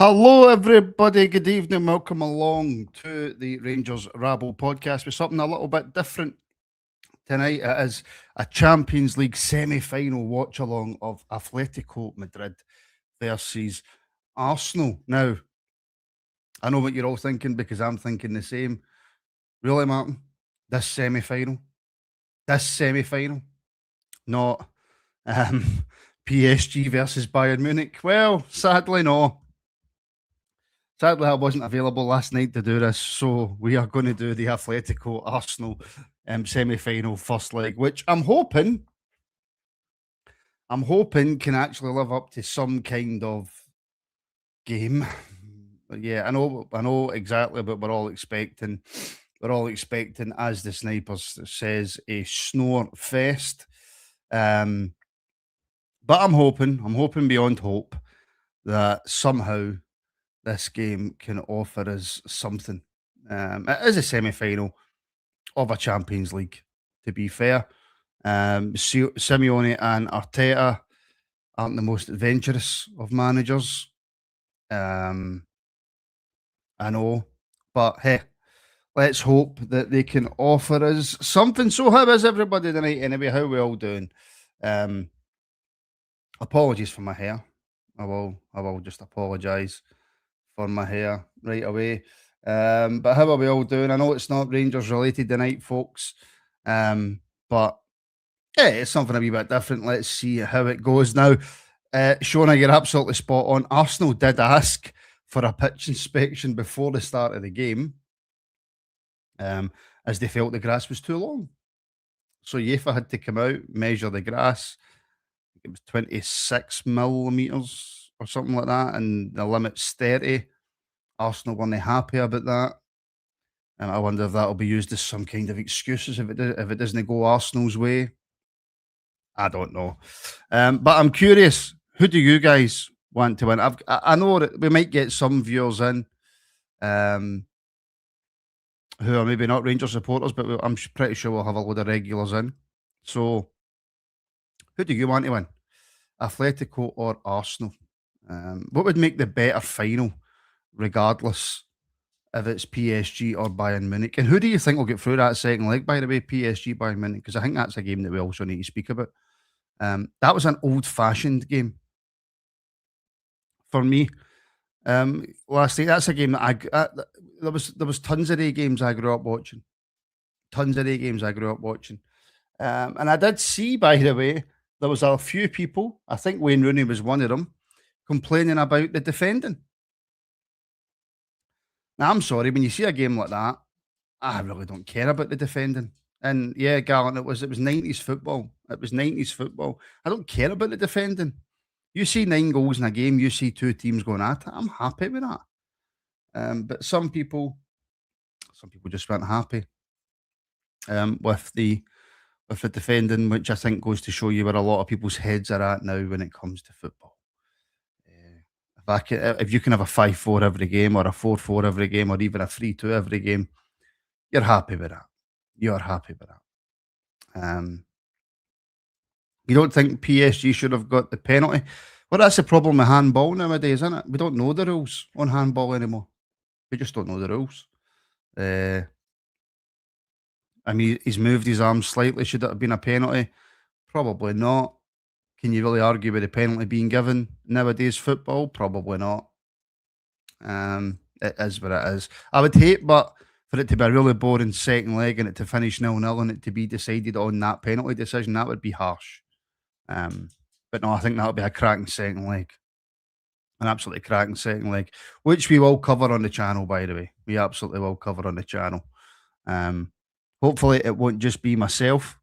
Hello, everybody. Good evening. Welcome along to the Rangers Rabble Podcast with something a little bit different tonight. It is a Champions League semi-final watch along of Atletico Madrid versus Arsenal. Now, I know what you're all thinking because I'm thinking the same. Really, Martin? This semi-final, not PSG versus Bayern Munich. Well, sadly, no. Sadly, I wasn't available last night to do this, so we are going to do the Atletico Arsenal semi-final first leg, which I'm hoping can actually live up to some kind of game. But yeah, I know exactly what we're all expecting. We're all expecting, as the snipers says, a snore fest. Um, but I'm hoping beyond hope that somehow this game can offer us something. It is a semi-final of a Champions League, to be fair. Simeone and Arteta aren't the most adventurous of managers. Um, I know, but hey, let's hope that they can offer us something. So, how is everybody tonight? Anyway, how we all doing? Um, Apologies for my hair. I will just apologise for my hair right away. But how are we all doing? I know it's not Rangers related tonight, folks. But yeah, it's something a wee bit different. Let's see how it goes now. Shona, you're absolutely spot on. Arsenal did ask for a pitch inspection before the start of the game, as they felt the grass was too long. So UEFA had to come out, measure the grass. It was 26 millimeters or something like that, and the limit's 30. Arsenal weren't happy about that. And I wonder if that'll be used as some kind of excuses if it doesn't go Arsenal's way. I don't know. But I'm curious, who do you guys want to win? I know that we might get some viewers in um, who are maybe not Rangers supporters, but I'm pretty sure we'll have a load of regulars in. So, who do you want to win? Atletico or Arsenal? What would make the better final, regardless if it's PSG or Bayern Munich? And who do you think will get through that second leg, by the way, PSG, Bayern Munich? Because I think that's a game that we also need to speak about. That was an old-fashioned game for me last night. That's a game that there was tons of day games I grew up watching. And I did see, by the way, there was a few people, I think Wayne Rooney was one of them, complaining about the defending. Now, I'm sorry, when you see a game like that, I really don't care about the defending. And yeah, Gallant, it was 90s football. It was 90s football. I don't care about the defending. You see 9 goals in a game, you see two teams going at it. I'm happy with that. But some people just weren't happy with the defending, which I think goes to show you where a lot of people's heads are at now when it comes to football. If you can have a 5-4 every game, or a 4-4 every game, or even a 3-2 every game, you're happy with that. You're happy with that. You don't think PSG should have got the penalty? Well, that's the problem with handball nowadays, isn't it? We don't know the rules on handball anymore. We just don't know the rules. I mean, he's moved his arm slightly. Should it have been a penalty? Probably not. Can you really argue with the penalty being given nowadays football? Probably not. It is what it is. I would hate, but for it to be a really boring second leg and it to finish 0-0 and it to be decided on that penalty decision, that would be harsh. But no, I think that'll be a cracking second leg. An absolutely cracking second leg, which we will cover on the channel, by the way. We absolutely will cover on the channel. Hopefully it won't just be myself,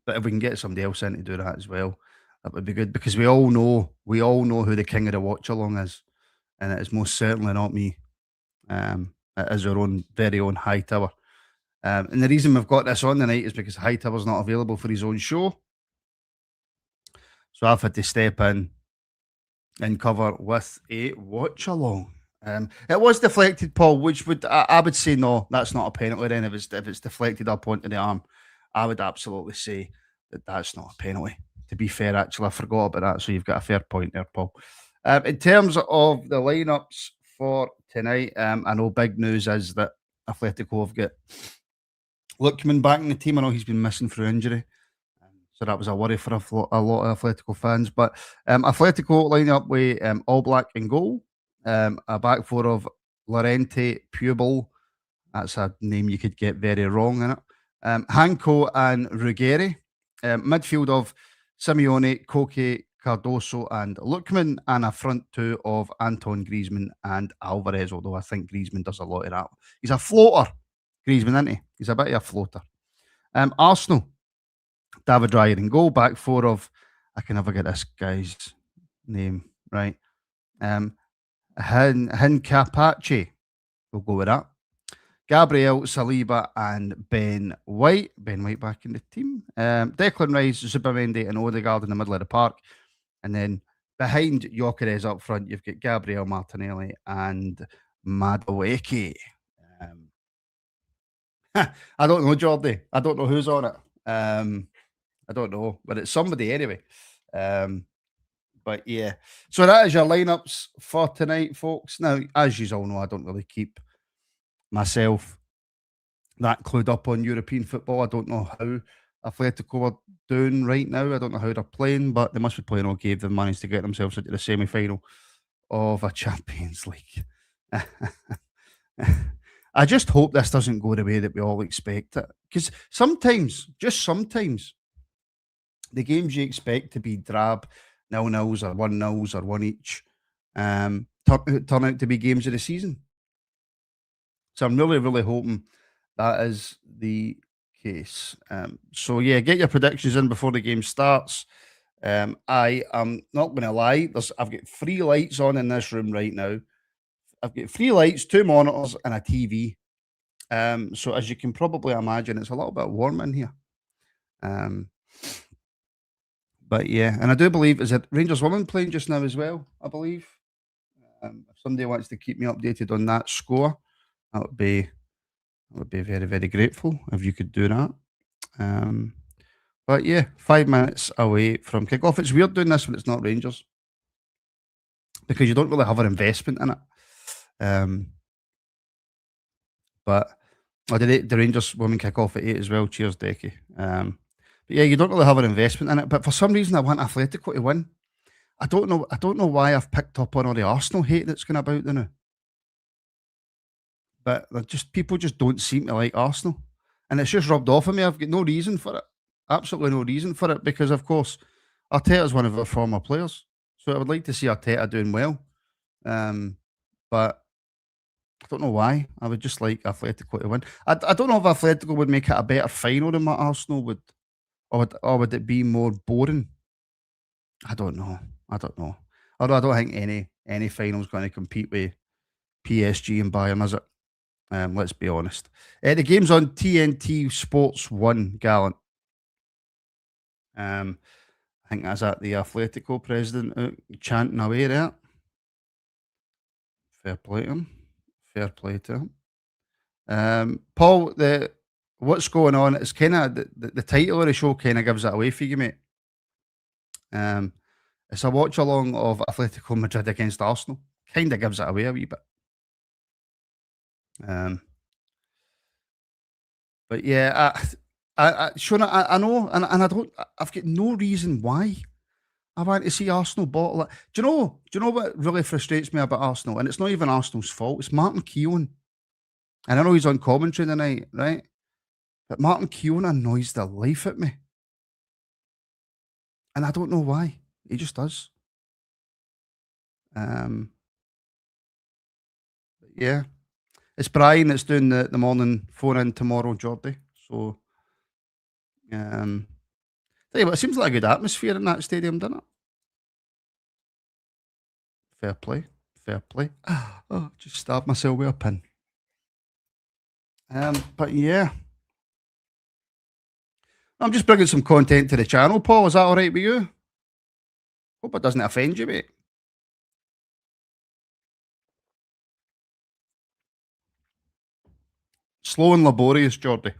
but if we can get somebody else in to do that as well, that would be good, because we all know who the king of the watch along is, and it is most certainly not me. It is our own very own Hightower. And the reason we've got this on tonight is because Hightower's not available for his own show. So I've had to step in and cover with a watch along. It was deflected, Paul, which I would say no, that's not a penalty then. If it's deflected up onto the arm, I would absolutely say that that's not a penalty. To be fair, actually, I forgot about that. So you've got a fair point there, Paul. In terms of the lineups for tonight, I know big news is that Atletico have got Lookman back in the team. I know he's been missing through injury. So that was a worry for a lot of Atletico fans. But Atletico line up with All Black in goal, a back four of Lorente Pubel. That's a name you could get very wrong in it. Hanco and Ruggeri. Midfield of Simeone, Koke, Cardoso, and Lookman, and a front two of Anton Griezmann and Alvarez, although I think Griezmann does a lot of that. He's a floater, Griezmann, isn't he? He's a bit of a floater. Arsenal, David Raya in goal, back four of, I can never get this guy's name right. Hincapace, we'll go with that. Gabriel, Saliba, and Ben White. Ben White back in the team. Declan Rice, Zubamendi, and Odegaard in the middle of the park. And then behind Gyökeres up front, you've got Gabriel Martinelli and Madueke. I don't know, Jordi. I don't know who's on it. I don't know, but it's somebody anyway. But yeah, so that is your lineups for tonight, folks. Now, as you all know, I don't really keep myself that clued up on European football. I don't know how Atletico are doing right now. I don't know how they're playing, but they must be playing okay if they've managed to get themselves into the semi-final of a Champions League. I just hope this doesn't go the way that we all expect it. Because sometimes, just sometimes, the games you expect to be drab, 0-0s or 1-0s or one each, turn out to be games of the season. So I'm really, really hoping that is the case. So yeah, get your predictions in before the game starts. I am not going to lie. I've got 3 lights on in this room right now. I've got 3 lights, 2 monitors, and a TV. So as you can probably imagine, it's a little bit warm in here. But yeah, and I do believe, is it Rangers women playing just now as well? I believe. If somebody wants to keep me updated on that score, I would be very, very grateful if you could do that. But yeah, 5 minutes away from kickoff. It's weird doing this when it's not Rangers because you don't really have an investment in it. But the Rangers women kick off at 8 as well. Cheers, Decky. But yeah, you don't really have an investment in it. But for some reason, I want Atletico to win. I don't know why I've picked up on all the Arsenal hate that's going about now. But people just don't seem to like Arsenal, and it's just rubbed off on me. I've got no reason for it, absolutely no reason for it, because of course Arteta's one of our former players, so I would like to see Arteta doing well. But I don't know why. I would just like Atletico to win. I don't know if Atletico would make it a better final than what Arsenal would, or would it be more boring? I don't know. Although I don't think any final is going to compete with PSG and Bayern, is it? Let's be honest. The game's on TNT Sports 1, Gallant. I think that's at the Atletico president chanting away there. Fair play to him. Paul, what's going on? It's kind of the title of the show kind of gives it away for you, mate. It's a watch along of Atletico Madrid against Arsenal. Kind of gives it away a wee bit. But yeah, Shona, I know, and I've got no reason why I want to see Arsenal bottle it. Do you know what really frustrates me about Arsenal? And it's not even Arsenal's fault. It's Martin Keown. And I know he's on commentary tonight, right? But Martin Keown annoys the life at me. And I don't know why. He just does. Yeah. It's Brian that's doing the morning phone in tomorrow, Jordy. So, tell you what, it seems like a good atmosphere in that stadium, doesn't it? Fair play. Oh, just stabbed myself with a pin. But yeah, I'm just bringing some content to the channel, Paul. Is that all right with you? Hope it doesn't offend you, mate. Slow and laborious, Jordy.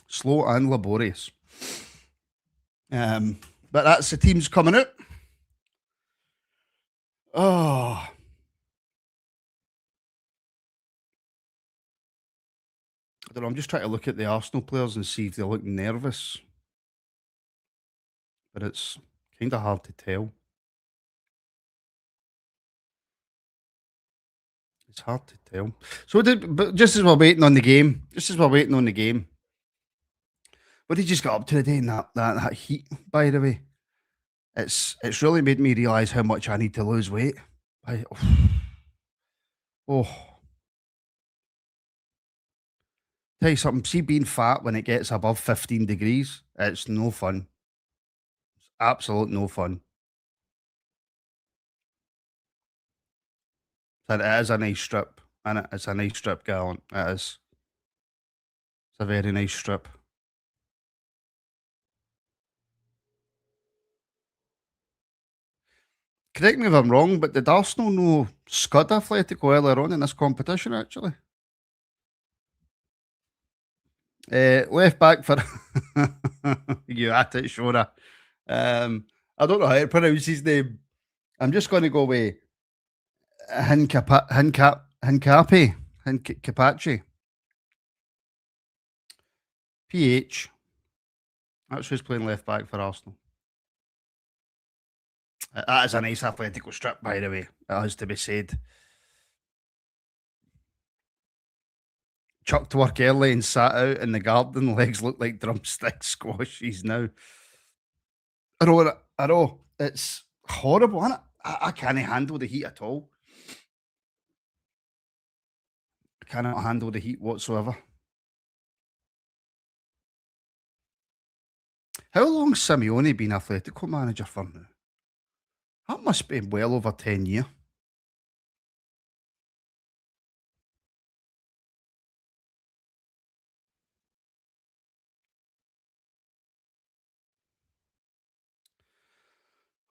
Slow and laborious. But that's the teams coming out. Oh, I don't know. I'm just trying to look at the Arsenal players and see if they look nervous, but it's kind of hard to tell. It's hard to tell. But just as we're waiting on the game, what did you just got up to today in that heat? By the way, it's really made me realise how much I need to lose weight. I, oh, tell you something. See, being fat when it gets above 15 degrees, it's no fun. Absolute no fun. And it is a nice strip, and it's a nice strip, Gallant. It is. It's a very nice strip. Correct me if I'm wrong, but did Arsenal no scud Atletico earlier on in this competition? Actually, left back for you at it, Shona. I don't know how to pronounce his name. I'm just going to go with Hincapi, Hincapachi, PH. That's who's playing left back for Arsenal. That is a nice Atletico strip, by the way. That has to be said. Chucked to work early and sat out in the garden. Legs look like drumstick squashes now. I know. It's horrible, isn't it? I can't handle the heat at all. I cannot handle the heat whatsoever. How long's Simeone been Atletico manager for now? That must be well over 10 years.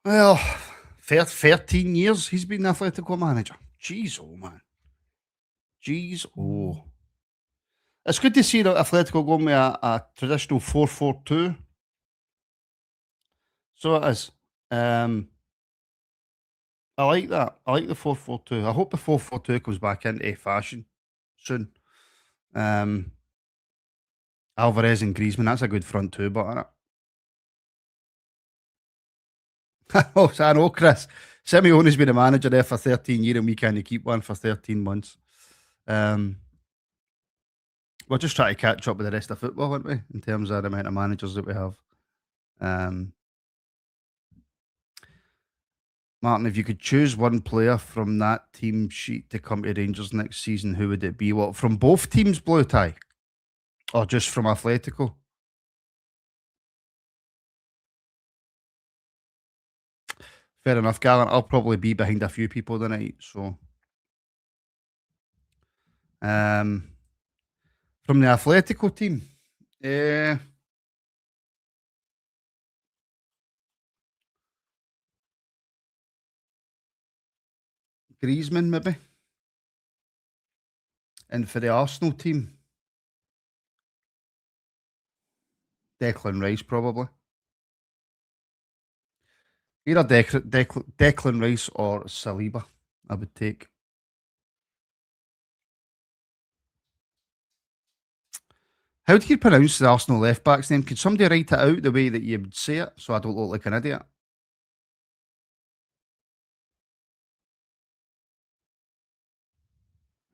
Well, 13 years he's been Atletico manager. Jeez, oh man. Jeez, oh. It's good to see that Atletico going with a traditional 4-4-2. So it is. I like that. I like the 4-4-2. I hope the 4-4-2 comes back into fashion soon. Um, Alvarez and Griezmann, that's a good front two, but isn't it? Oh, I know, Chris. Simeone's been a manager there for 13 years and we can't keep one for 13 months. Um, we're just trying to catch up with the rest of football, aren't we? In terms of the amount of managers that we have. Um, Martin, if you could choose one player from that team sheet to come to Rangers next season, who would it be? What, from both teams, Blue Tie? Or just from Atletico? Fair enough, Gallant. I'll probably be behind a few people tonight. So, um, from the Atletico team, uh, Griezmann maybe. And for the Arsenal team, Declan Rice probably. Either Declan Rice or Saliba, I would take. How do you pronounce the Arsenal left back's name? Could somebody write it out the way that you would say it so I don't look like an idiot?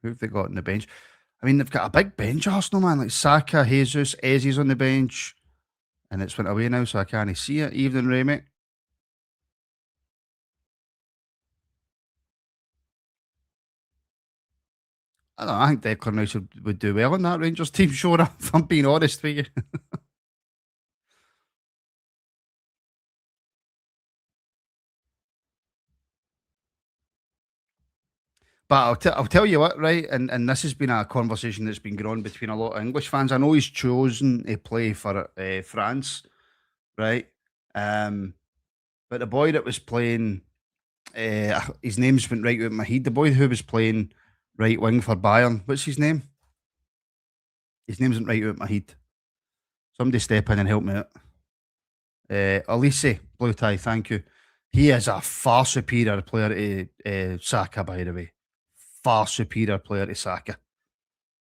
Who have they got on the bench? I mean, they've got a big bench, Arsenal, man. Like Saka, Jesus, Ezzy's on the bench. And it's went away now, so I can't see it. Evening, Ray, mate. I don't know, I think Declan Rice would do well in that Rangers team, sure, if I'm being honest with you. But I'll tell you what, right? And this has been a conversation that's been going on between a lot of English fans. I know he's chosen to play for France, right? Um, but the boy that was playing, his name's went right out of my head. The boy who was playing right wing for Bayern, what's his name? His name's went right out of my head. Somebody step in and help me out. Elise, blue tie, thank you. He is a far superior player to Saka, by the way. Far superior player to Saka.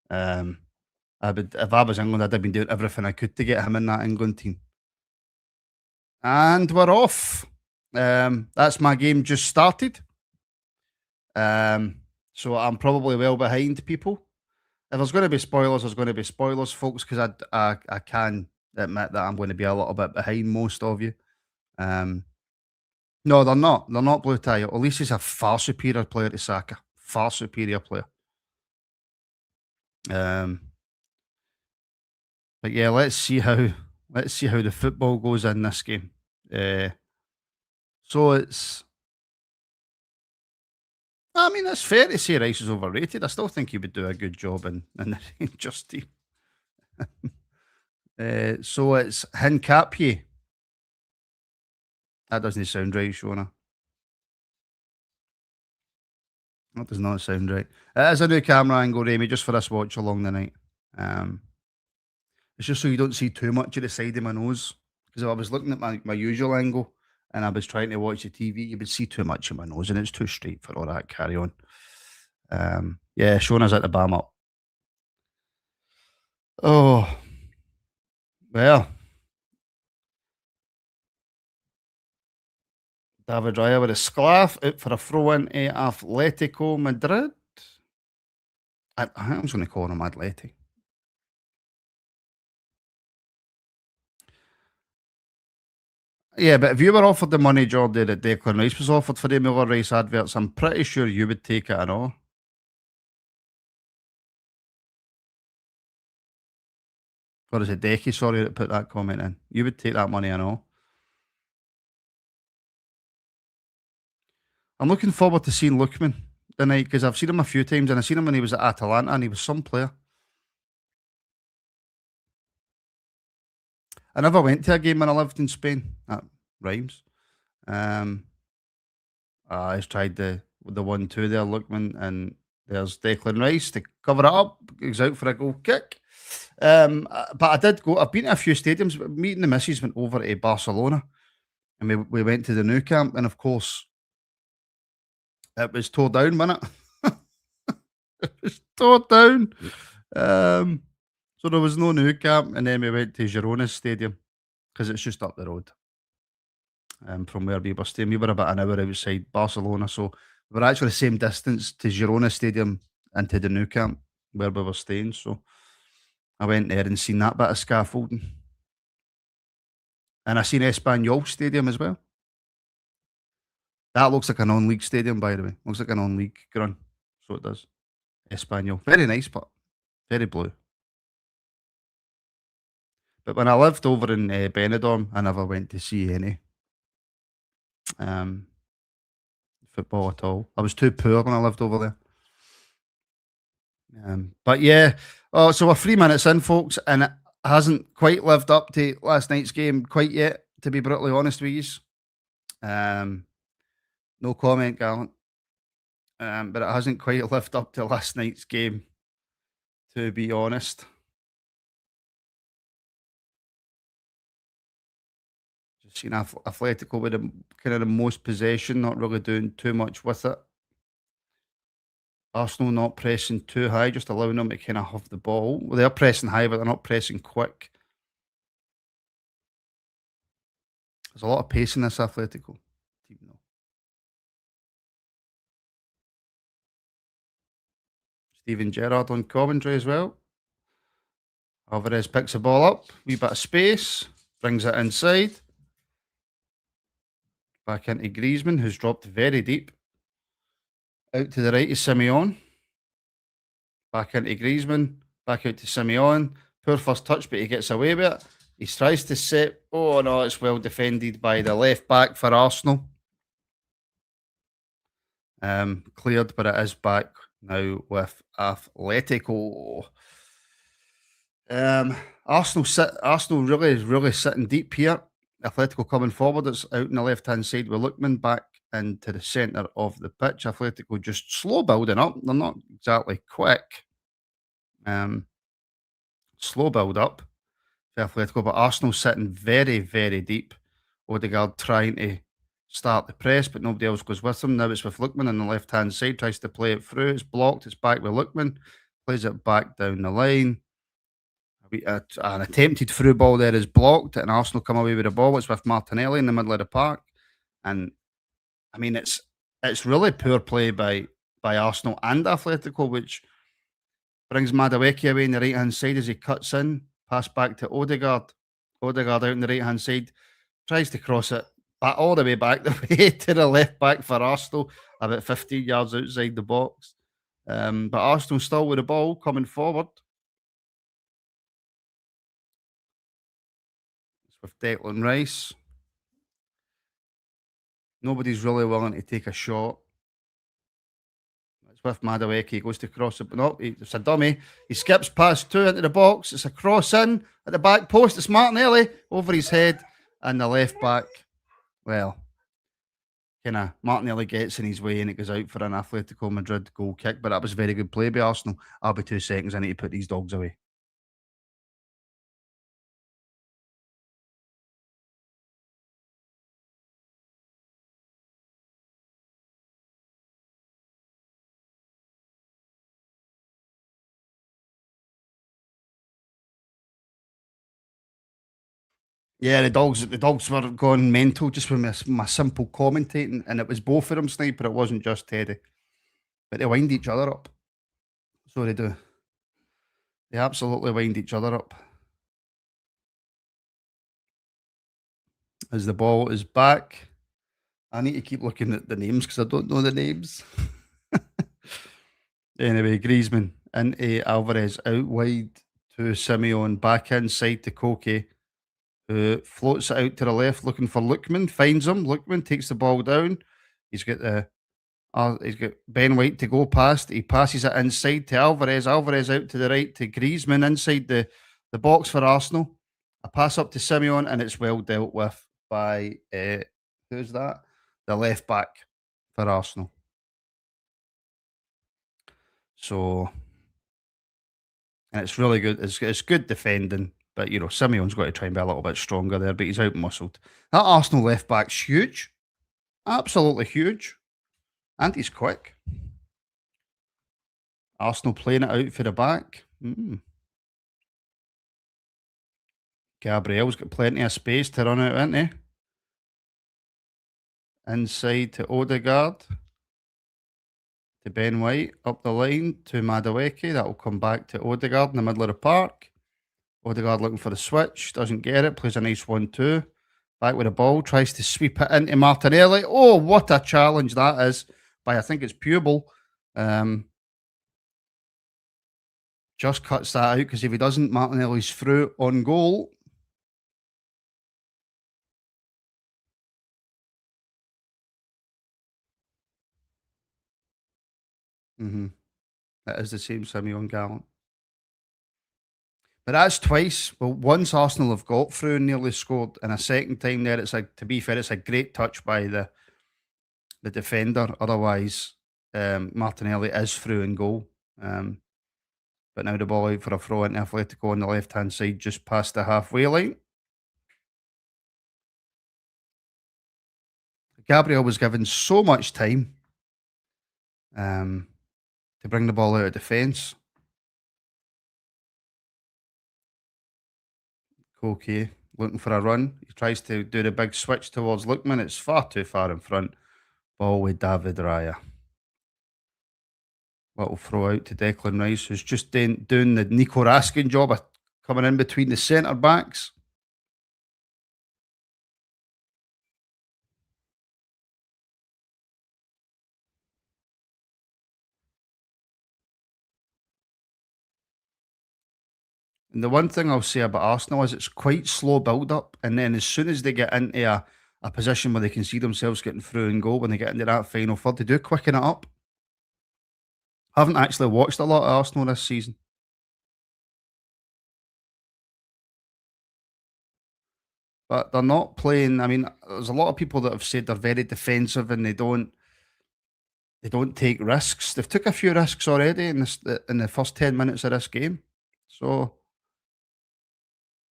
Um, I would, if I was England, I'd have been doing everything I could to get him in that England team. And we're off. That's my game just started. So I'm probably well behind people. If there's going to be spoilers, there's going to be spoilers, folks, because I can admit that I'm going to be a little bit behind most of you. No, they're not. They're not blue tie. At least he's a far superior player to Saka. Far superior player. Um, but yeah, let's see how the football goes in this game. Uh, so it's. I mean, it's fair to say Rice is overrated. I still think he would do a good job in the Rangers team. So it's Hincapie. That doesn't sound right, Shona. That does not sound right. It is a new camera angle, Remy, just for us watch along the night. Um, it's just so you don't see too much of the side of my nose. Because if I was looking at my usual angle and I was trying to watch the TV, you would see too much of my nose and it's too straight for all that carry on. Yeah, Shona's at the bam up. Oh, well, David Raya with a sclaff out for a throw in to Atletico Madrid. I'm just going to call him Atleti. Yeah, but if you were offered the money, Jordy, that Declan Rice was offered for the Miller Rice adverts, I'm pretty sure you would take it and all. Or is it Decky, sorry, that put that comment in? You would take that money and all. I'm looking forward to seeing Lookman tonight because I've seen him a few times and I've seen him when he was at Atalanta and he was some player. I never went to a game when I lived in Spain. That rhymes. Um, he's tried the 1-2 there, Lookman, and there's Declan Rice to cover it up. He's out for a goal kick. But I did go. I've been to a few stadiums. Me and the missus went over to Barcelona, and we went to the new camp, and of course, it was tore down, wasn't it? It was tore down. So there was no new camp, and then we went to Girona's stadium because it's just up the road from where we were staying. We were about an hour outside Barcelona, so we were actually the same distance to Girona Stadium and to the new camp where we were staying. So I went there and seen that bit of scaffolding. And I seen Espanyol Stadium as well. That looks like a non-league stadium, by the way. Looks like a non-league ground. So it does. Espanyol. Very nice, but very blue. But when I lived over in Benidorm, I never went to see any um, football at all. I was too poor when I lived over there. But yeah, oh, so we're 3 minutes in, folks, and it hasn't quite lived up to last night's game quite yet, to be brutally honest with you. No comment, Gallant. But it hasn't quite lived up to last night's game, to be honest. Just seen Atletico with kind of the most possession, not really doing too much with it. Arsenal not pressing too high, just allowing them to kind of have the ball. Well, they're pressing high, but they're not pressing quick. There's a lot of pace in this Atletico team, though. Steven Gerrard on commentary as well. Alvarez picks the ball up, wee bit of space, brings it inside. Back into Griezmann, who's dropped very deep. Out to the right is Simeone. Back into Griezmann. Back out to Simeone. Poor first touch, but he gets away with it. He tries to set. Oh no, it's well defended by the left back for Arsenal. Cleared, but it is back now with Atletico. Arsenal really sitting deep here. Atletico coming forward. It's out on the left hand side with Lookman back into the centre of the pitch. Atletico just slow building up. They're not exactly quick. Slow build up for Atletico, but Arsenal sitting very, very deep. Odegaard trying to start the press, but nobody else goes with him. Now it's with Lookman on the left hand side, tries to play it through. It's blocked. It's back with Lookman, plays it back down the line. An attempted through ball there is blocked, and Arsenal come away with the ball. It's with Martinelli in the middle of the park, and I mean it's really poor play by Arsenal and Atletico, which brings Madueke away on the right hand side as he cuts in, pass back to Odegaard. Odegaard out on the right hand side, tries to cross it back all the way back the way to the left back for Arsenal, about 15 yards outside the box. But Arsenal still with the ball coming forward. It's with Declan Rice. Nobody's really willing to take a shot. It's with Madueke. He goes to cross it, but no, it's a dummy. He skips past two into the box. It's a cross in at the back post. It's Martinelli over his head, and the left back, well, kind of Martinelli gets in his way and it goes out for an Atletico Madrid goal kick. But that was very good play by Arsenal. I'll be 2 seconds. I need to put these dogs away. Yeah, the dogs were going mental just with my simple commentating, and it was both of them, Sniper. It wasn't just Teddy, but they wind each other up. So they do. They absolutely wind each other up. As the ball is back, I need to keep looking at the names because I don't know the names. Anyway, Griezmann into Alvarez, out wide to Simeone, back inside to Koke, who floats it out to the left looking for Lookman, finds him. Lookman takes the ball down. He's got Ben White to go past. He passes it inside to Alvarez. Alvarez out to the right to Griezmann inside the box for Arsenal. A pass up to Simeone, and it's well dealt with by who's that? The left back for Arsenal. So, and it's really good. It's good defending, but Simeone's got to try and be a little bit stronger there. But he's out muscled. That Arsenal left back's huge, absolutely huge, and he's quick. Arsenal playing it out for the back. Gabriel's got plenty of space to run out, isn't he? Inside to Odegaard. To Ben White. Up the line to Madueke. That will come back to Odegaard in the middle of the park. Odegaard looking for the switch. Doesn't get it. Plays a nice 1-2. Back with the ball. Tries to sweep it into Martinelli. Oh, what a challenge that is by, I think it's Pupil. Just cuts that out because if he doesn't, Martinelli's through on goal. That is the same Simeone Gallant. But that's twice. Well, once Arsenal have got through and nearly scored, and a second time there, to be fair, it's a great touch by the defender. Otherwise, Martinelli is through and goal. But now the ball out for a throw into Atletico on the left hand side, just past the halfway line. Gabriel was given so much time to bring the ball out of defence. Koke looking for a run. He tries to do the big switch towards Lookman. It's far too far in front. Ball with David Raya. Little throw out to Declan Rice, who's just doing the Nico Raskin job of coming in between the centre backs. And the one thing I'll say about Arsenal is it's quite slow build up, and then as soon as they get into a position where they can see themselves getting through and goal, when they get into that final third, they do quicken it up. I haven't actually watched a lot of Arsenal this season. But they're not playing. I mean, there's a lot of people that have said they're very defensive and they don't take risks. They've took a few risks already in the first 10 minutes of this game. So,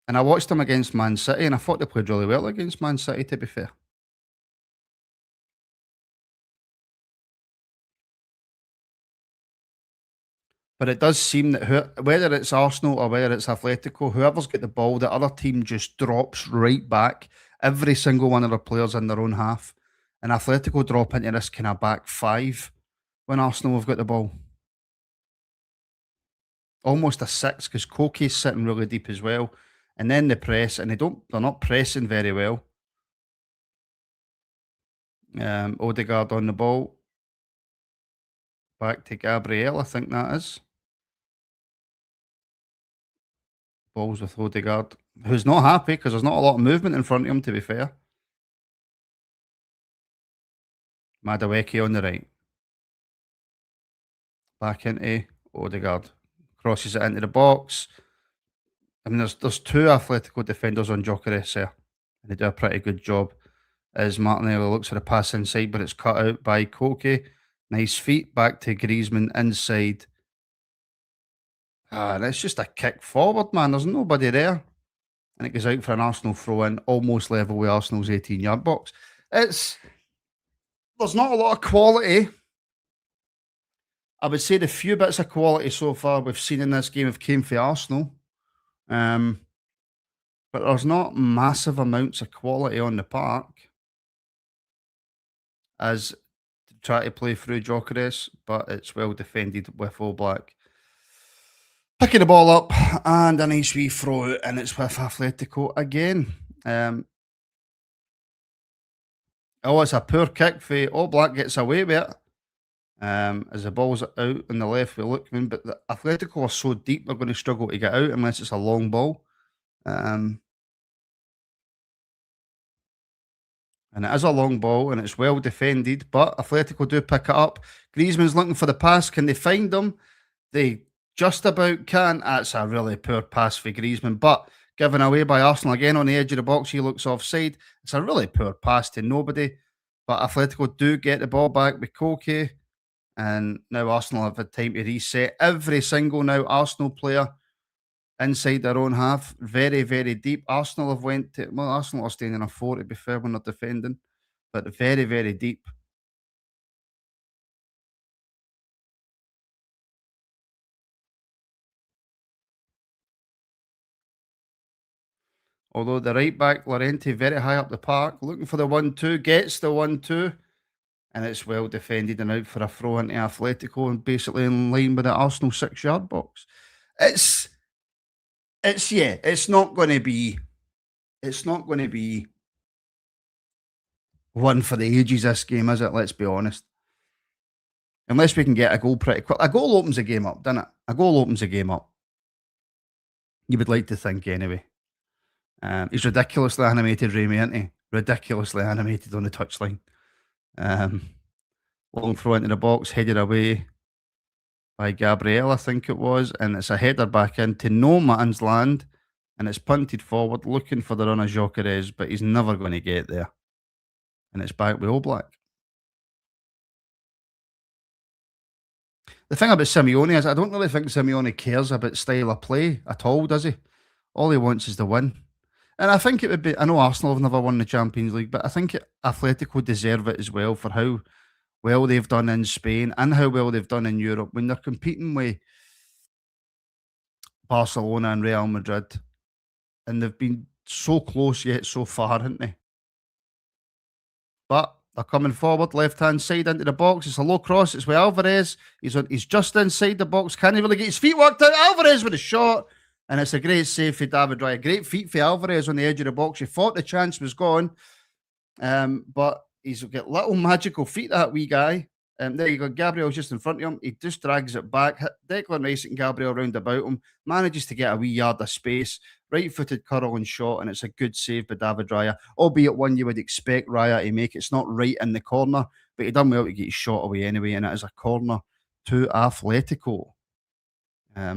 and I watched them against Man City, and I thought they played really well against Man City. To be fair, But it does seem that whether it's Arsenal or whether it's Atletico, whoever's got the ball, the other team just drops right back. Every single one of their players in their own half. And Atletico drop into this kind of back five when Arsenal have got the ball. Almost a six because Koke's sitting really deep as well. And then the press, and they're not pressing very well. Odegaard on the ball. Back to Gabriel, I think that is. Balls with Odegaard, who's not happy because there's not a lot of movement in front of him, to be fair. Madueke on the right. Back into Odegaard. Crosses it into the box. I mean, there's two Atletico defenders on Gyökeres there, and they do a pretty good job. As Martinelli looks for the pass inside, but it's cut out by Koke. Nice feet back to Griezmann inside. And it's just a kick forward, man. There's nobody there. And it goes out for an Arsenal throw in, almost level with Arsenal's 18-yard box. There's not a lot of quality. I would say the few bits of quality so far we've seen in this game have came for Arsenal. But there's not massive amounts of quality on the park as to try to play through Gyökeres, but it's well defended with All Black. Picking the ball up and a nice wee throw, and it's with Atletico again. It's a poor kick for All Black, gets away with it. As the ball's out on the left with Lookman, but the Atletico are so deep they're going to struggle to get out unless it's a long ball. And it is a long ball and it's well defended, but Atletico do pick it up. Griezmann's looking for the pass. Can they find him? They just about can. That's a really poor pass for Griezmann, but given away by Arsenal again on the edge of the box. He looks offside. It's a really poor pass to nobody, but Atletico do get the ball back with Koke. And now Arsenal have had time to reset. Every single now Arsenal player inside their own half, very, very deep. Arsenal are staying in a 4 to be fair when they're defending, but very, very deep. Although the right back, Llorente, very high up the park, looking for the 1-2, gets the 1-2, and it's well defended and out for a throw into Atletico and basically in line with the Arsenal 6-yard box. It's not going to be one for the ages, this game, is it? Let's be honest. Unless we can get a goal pretty quick. A goal opens the game up, doesn't it? A goal opens the game up. You would like to think anyway. He's ridiculously animated, Remy, isn't he? Ridiculously animated on the touchline. Long throw into the box, headed away by Gabriel, I think it was, and it's a header back into no man's land, and it's punted forward, looking for the run of Gyökeres, but he's never going to get there. And it's back with Oblak. The thing about Simeone is I don't really think Simeone cares about style of play at all, does he? All he wants is to win. And I think it would be, I know Arsenal have never won the Champions League, but I think Atletico deserve it as well for how well they've done in Spain and how well they've done in Europe when they're competing with Barcelona and Real Madrid. And they've been so close yet so far, haven't they? But they're coming forward, left-hand side into the box. It's a low cross. It's with Alvarez. He's just inside the box. Can he really get his feet worked out? Alvarez with a shot. And it's a great save for David Raya. Great feet for Alvarez on the edge of the box. He thought the chance was gone. But he's got little magical feet, that wee guy. There you go. Gabriel's just in front of him. He just drags it back. Declan Rice and Gabriel round about him. Manages to get a wee yard of space. Right-footed curling shot, and it's a good save by David Raya. Albeit one you would expect Raya to make. It's not right in the corner, but he done well to get his shot away anyway, and it is a corner to Atletico.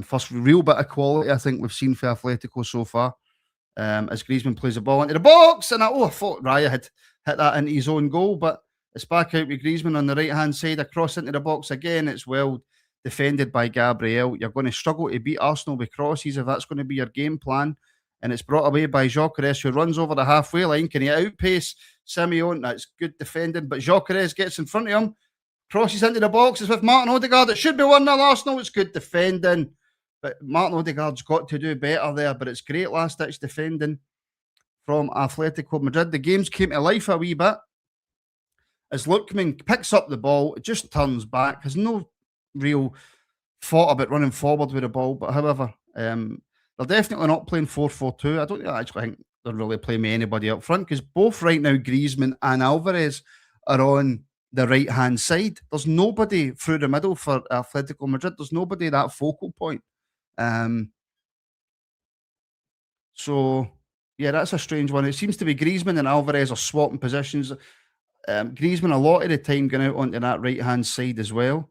First real bit of quality I think we've seen for Atletico so far. As Griezmann plays the ball into the box, and I thought Raya had hit that into his own goal, but it's back out with Griezmann on the right-hand side, across into the box again. It's well defended by Gabriel. You're going to struggle to beat Arsenal with crosses if that's going to be your game plan. And it's brought away by Gyökeres, who runs over the halfway line. Can he outpace Simeone? That's good defending, but Gyökeres gets in front of him. Crosses into the box. It's with Martin Odegaard. It should be 1-0 Arsenal. It's good defending. But Martin Odegaard's got to do better there. But it's great last-ditch defending from Atletico Madrid. The games came to life a wee bit as Lookman picks up the ball, it just turns back, has no real thought about running forward with the ball. But however, they're definitely not playing 4-4-2. I don't actually think they're really playing with anybody up front because both right now, Griezmann and Alvarez are on the right hand side. There's nobody through the middle for Atletico Madrid. There's nobody that focal point. Um, so yeah, that's a strange one. It seems to be Griezmann and Alvarez are swapping positions. Griezmann a lot of the time going out onto that right hand side as well.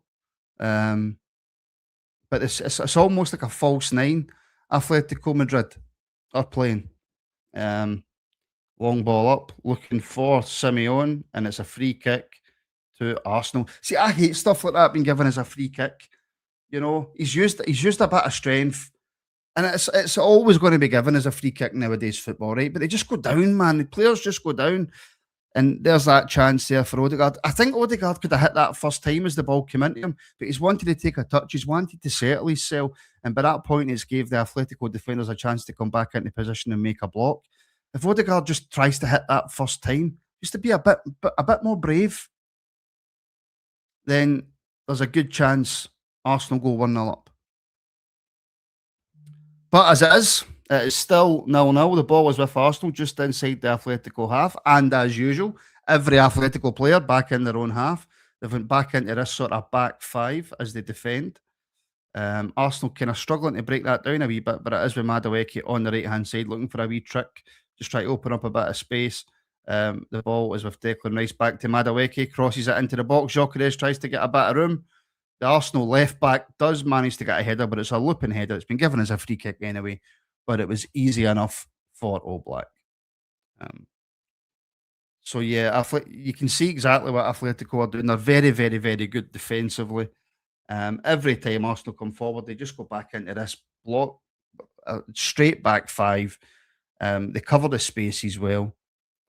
But it's almost like a false nine. Atletico Madrid are playing. Long ball up, looking for Simeone, and it's a free kick to Arsenal. See, I hate stuff like that being given as a free kick. You know, he's used a bit of strength, and it's always going to be given as a free kick nowadays football, right? But they just go down, man. The players just go down. And there's that chance there for Odegaard. I think Odegaard could have hit that first time as the ball came into him, but he's wanted to take a touch. He's wanted to settle himself. And by that point, it's gave the Atletico defenders a chance to come back into position and make a block. If Odegaard just tries to hit that first time, just to be a bit more brave, then there's a good chance Arsenal go 1-0 up. But as it is still 0-0. The ball is with Arsenal just inside the Atletico half. And as usual, every Atletico player back in their own half. They've went back into this sort of back five as they defend. Arsenal kind of struggling to break that down a wee bit, but it is with Madueke on the right-hand side looking for a wee trick, just try to open up a bit of space. The ball is with Declan Rice back to Madueke, crosses it into the box. Gyökeres tries to get a bit of room. The Arsenal left back does manage to get a header, but it's a looping header. It's been given as a free kick anyway, but it was easy enough for All Black. So yeah, you can see exactly what Atletico are doing. They're very, very, very good defensively. Every time Arsenal come forward, they just go back into this block, straight back five. They cover the spaces well.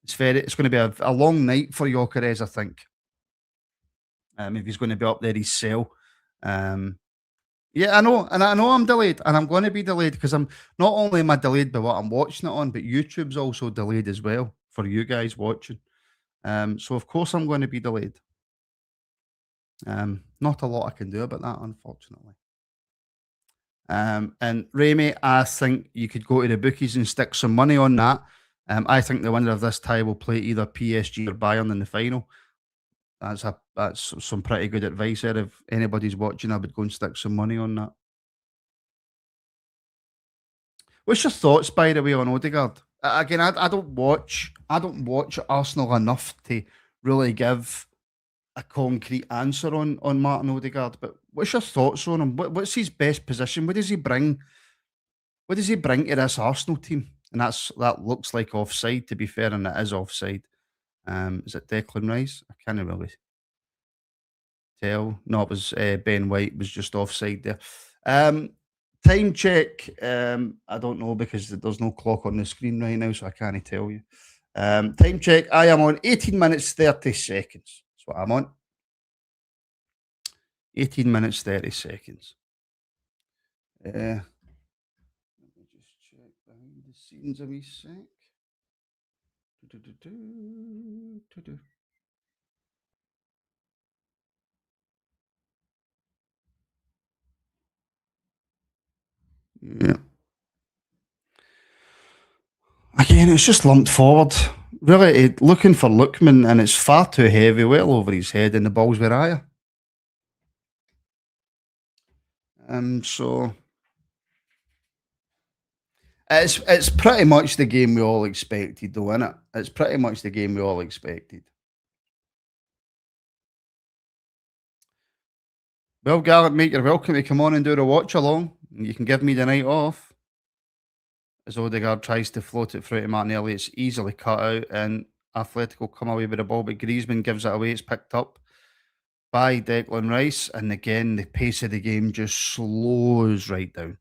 It's going to be a long night for Gyökeres, I think. If he's going to be up there, his cell. Yeah, I know, and I know I'm delayed, and I'm going to be delayed because I'm not only am I delayed by what I'm watching it on, but YouTube's also delayed as well for you guys watching. So of course I'm going to be delayed. Not a lot I can do about that, unfortunately. And Remy, I think you could go to the bookies and stick some money on that. I think the winner of this tie will play either PSG or Bayern in the final. That's some pretty good advice there. If anybody's watching, I would go and stick some money on that. What's your thoughts, by the way, on Odegaard? Again, I don't watch Arsenal enough to really give a concrete answer on Martin Odegaard. But what's your thoughts on him? What's his best position? What does he bring? What does he bring to this Arsenal team? And that looks like offside, to be fair, and it is offside. Is it Declan Rice? I can't really tell. No, it was Ben White was just offside there. Time check. I don't know because there's no clock on the screen right now, so I can't tell you. Time check. I am on 18 minutes 30 seconds. That's what I'm on. 18 minutes 30 seconds. Let me just check behind the scenes a wee sec. Yeah. Again, it's just lumped forward. Really, looking for Lookman, and it's far too heavy, well over his head, and the ball's with Raya. So it's pretty much the game we all expected, though, isn't it? It's pretty much the game we all expected. Well, Garrett, mate, you're welcome to come on and do the watch along. You can give me the night off. As Odegaard tries to float it through to Martinelli, it's easily cut out, and Atletico come away with the ball, but Griezmann gives it away. It's picked up by Declan Rice, and again, the pace of the game just slows right down.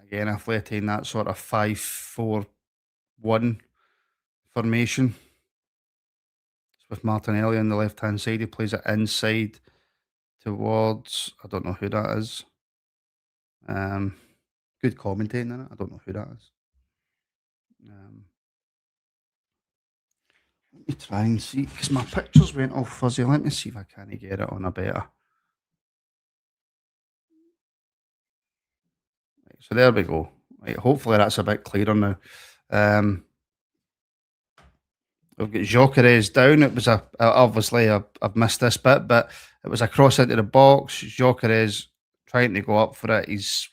Again, Atleti in that sort of 5-4-1 formation. It's with Martinelli on the left hand side. He plays it inside towards, I don't know who that is. Um, Good commentating in it. I don't know who that is. Let me try and see because my pictures went all fuzzy. Let me see if I can get it on a better. Right, so there we go. Right, hopefully that's a bit clearer now. Um, we've got Jokeres down. It was obviously I've missed this bit, but it was a cross into the box. Jokeres trying to go up for it. There's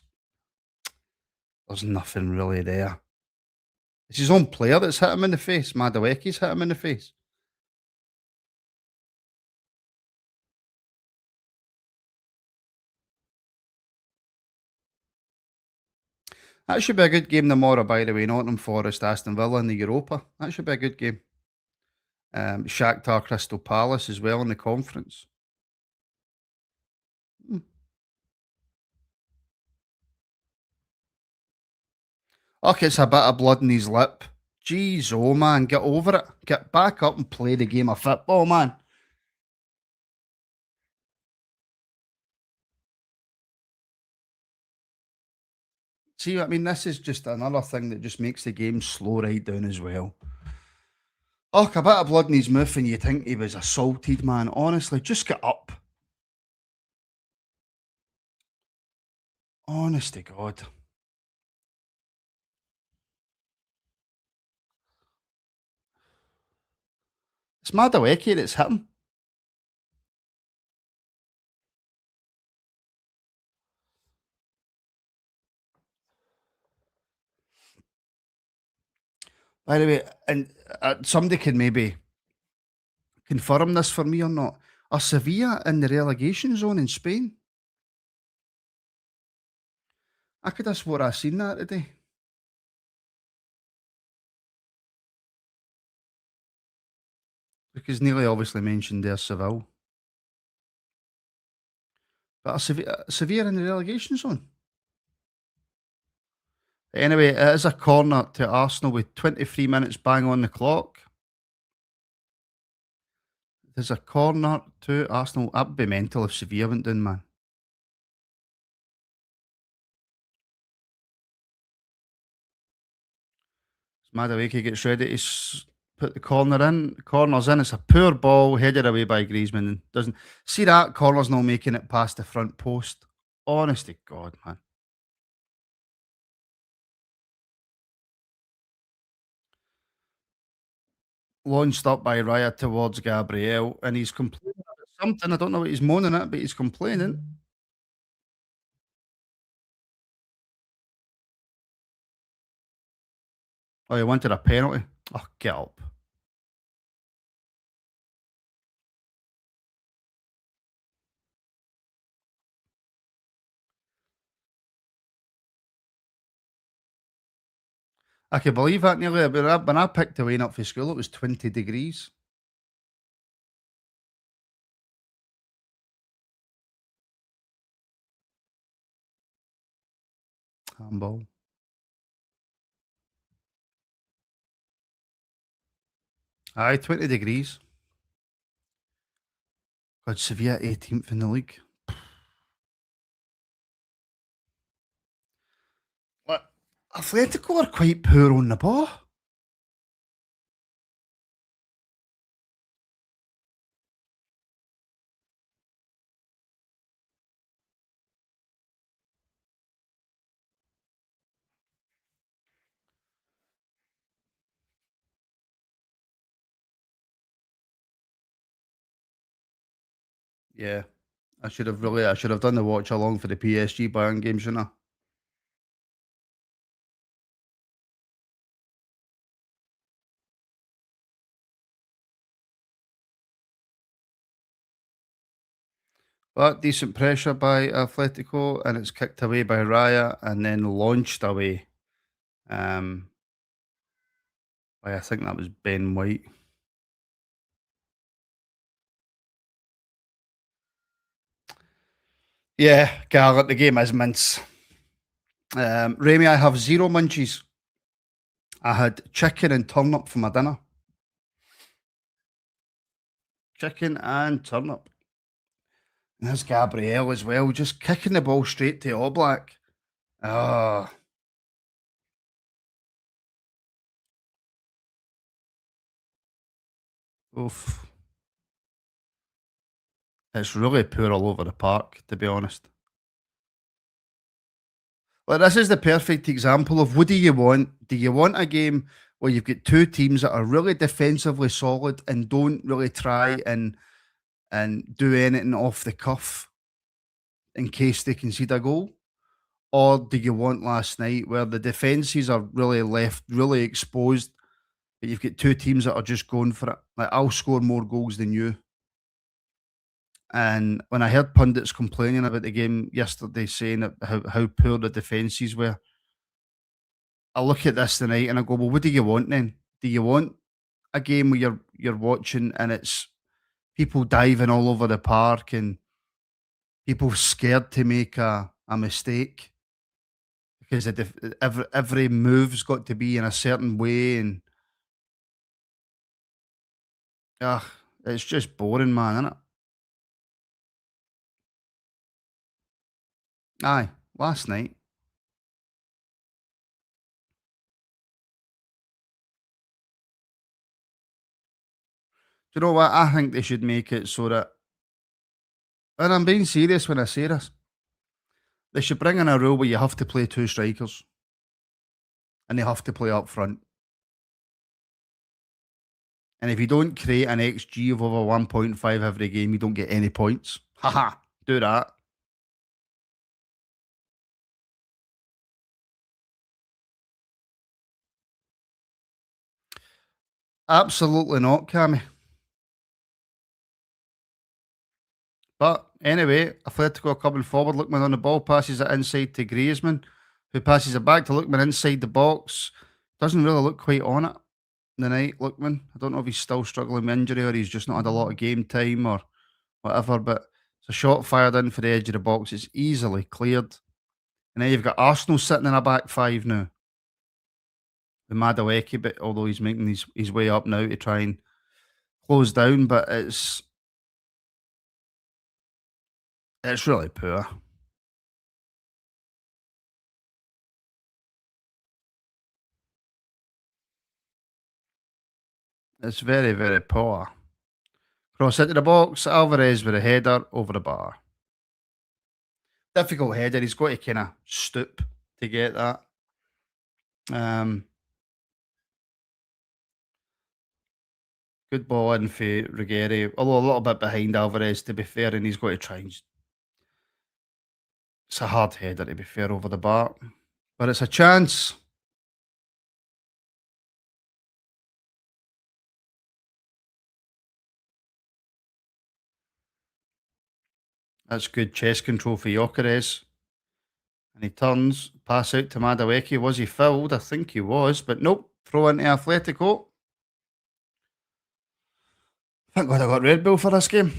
nothing really there. It's his own player that's hit him in the face. Madaweki's hit him in the face. That should be a good game tomorrow, by the way. Nottingham Forest, Aston Villa in the Europa. That should be a good game. Shakhtar Crystal Palace as well in the conference. Hmm. Okay, it's a bit of blood in his lip. Jeez, oh man, get over it. Get back up and play the game of football, man. See, I mean, this is just another thing that just makes the game slow right down as well. Oh, a bit of blood in his mouth, and you think he was assaulted, man. Honestly, just get up. Honest to God. It's Madueke that's hit him. By the way, and somebody can maybe confirm this for me or not. Are Sevilla in the relegation zone in Spain? I could have swore I seen that today. Because Neely obviously mentioned their Seville. But are Sevilla in the relegation zone? Anyway, it is a corner to Arsenal with 23 minutes bang on the clock. There's a corner to Arsenal. That'd be mental if Sevilla went down, man. Madueke gets ready to put the corner in. Corner's in. It's a poor ball headed away by Griezmann. Doesn't see that corner's not making it past the front post. Honest to God, man. Launched up by Raya towards Gabriel, and he's complaining about something. I don't know what he's moaning at, but he's complaining. Oh, he wanted a penalty. Oh, get up. I can believe that nearly. When I picked the way up for school, it was 20 degrees. Handball. Aye, 20 degrees. God, Sevilla 18th in the league. What? Atletico are quite poor on the ball. Yeah, I should have done the watch along for the PSG Bayern game, shouldn't I? But decent pressure by Atletico, and it's kicked away by Raya and then launched away. Um, by I think that was Ben White. Yeah, Garrett, the game is mince. Remy, I have zero munchies. I had chicken and turnip for my dinner. Chicken and turnip. And there's Gabrielle as well, just kicking the ball straight to All Black. Oh, oof. It's really poor all over the park, to be honest. Well, this is the perfect example of what do you want? Do you want a game where you've got two teams that are really defensively solid and don't really try and do anything off the cuff in case they concede a goal? Or do you want last night where the defences are really left, really exposed, but you've got two teams that are just going for it? Like, I'll score more goals than you. And when I heard pundits complaining about the game yesterday, saying that how poor the defences were, I look at this tonight and I go, well, what do you want then? Do you want a game where you're watching and it's people diving all over the park and people scared to make a mistake because every move's got to be in a certain way and ah, it's just boring, man, isn't it? Aye, last night. Do you know what? I think they should make it so that, and I'm being serious when I say this, they should bring in a rule where you have to play two strikers and they have to play up front. And if you don't create an XG of over 1.5 every game, you don't get any points. Haha, do that. Absolutely not, Cammy. But anyway, Atletico coming forward. Lookman on the ball, passes it inside to Griezmann, who passes it back to Lookman inside the box. Doesn't really look quite on it the night, Lookman. I don't know if he's still struggling with injury or he's just not had a lot of game time or whatever, but it's a shot fired in for the edge of the box. It's easily cleared. And then you've got Arsenal sitting in a back five now with Madueke, but although he's making his way up now to try and close down, but it's really poor. It's very, very poor. Cross into the box, Alvarez with a header over the bar. Difficult header. He's got to kind of stoop to get that. Um, Good ball in for Ruggieri, although a little bit behind Alvarez to be fair, and he's got to try and. It's a hard header to be fair over the bar, but it's a chance. That's good chest control for Jokeres. And he turns, pass out to Madueke. Was he fouled? I think he was, but nope. Throw into Atletico. Thank God I got Red Bull for this game.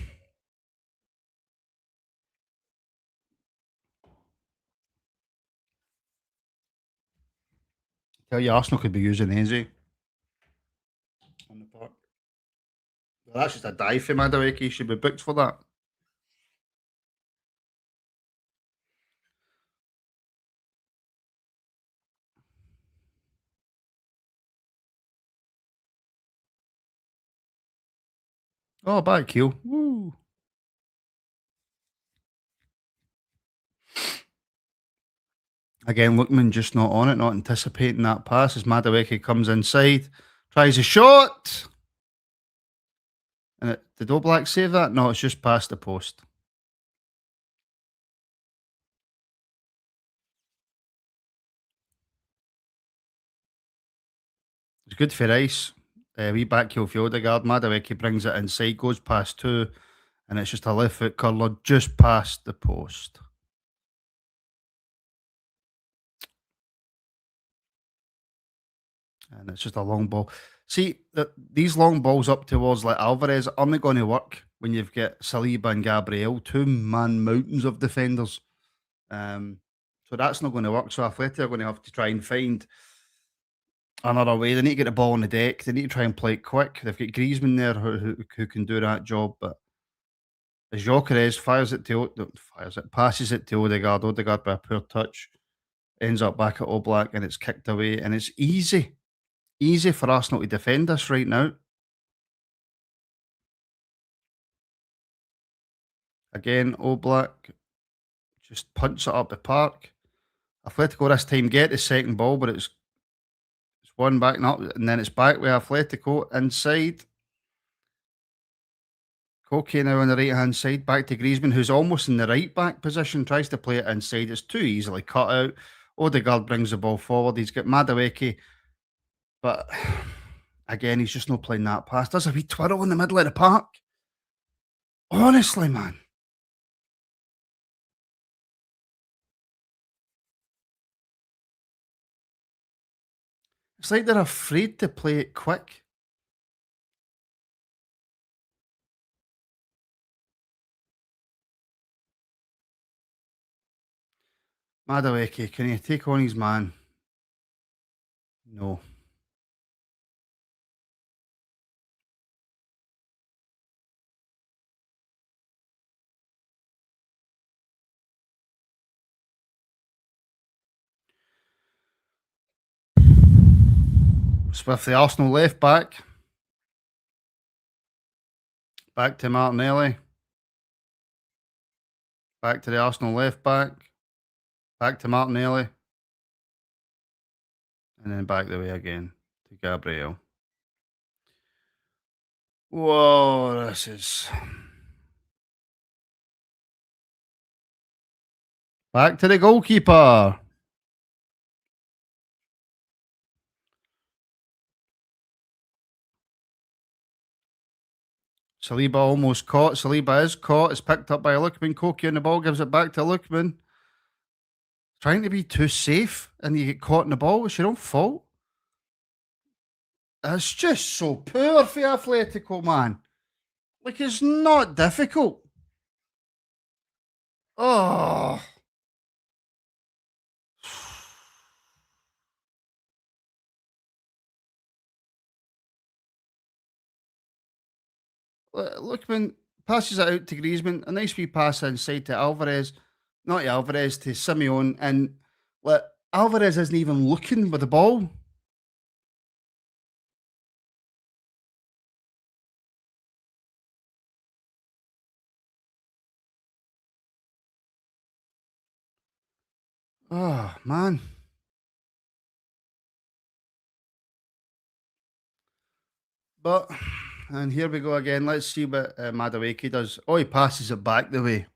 Tell you, Arsenal could be using Eze on the park. Well, that's just a dive for Madueke. He should be booked for that. Oh, back heel. Woo. Again, Lookman just not on it, not anticipating that pass as Madueke comes inside, tries a shot. And did Oblak save that? No, it's just past the post. It's good for ice. We back heel for Odegaard. Madueke brings it inside, goes past two, and it's just a left foot curler just past the post. And it's just a long ball. See, these long balls up towards like Alvarez are not going to work when you've got Saliba and Gabriel, two man mountains of defenders. Um, So that's not going to work. So Atletico are going to have to try and find another way. They need to get the ball on the deck. They need to try and play it quick. They've got Griezmann there who can do that job. But as Gyökeres passes it to Odegaard. Odegaard by a poor touch ends up back at Oblak and it's kicked away. And it's easy for Arsenal to defend this right now. Again, Oblak just punts it up the park. Atletico this time get the second ball, but it's one back and up, and then it's back with Atletico inside. Koke now on the right hand side, back to Griezmann, who's almost in the right back position, tries to play it inside. It's too easily cut out. Odegaard brings the ball forward. He's got Madueke, but again, he's just not playing that pass. Does a wee twirl in the middle of the park. Honestly, man. It's like they're afraid to play it quick. Madueke, can he take on his man? No. It's with the Arsenal left back. Back to Martinelli. Back to the Arsenal left back. Back to Martinelli. And then back the way again to Gabriel. Whoa, this is. Back to the goalkeeper. Saliba almost caught. Saliba is caught. It's picked up by Lookman. Koke on the ball, gives it back to Lookman. Trying to be too safe, and you get caught in the ball. It's your own fault. It's just so poor for Atletico, man. Like, it's not difficult. Oh. Lookman passes it out to Griezmann. A nice wee pass inside to Alvarez. Not to Alvarez, to Simeone. And Alvarez isn't even looking with the ball. Oh, man. But, and here we go again. Let's see what Madueke does. Oh, he passes it back the way.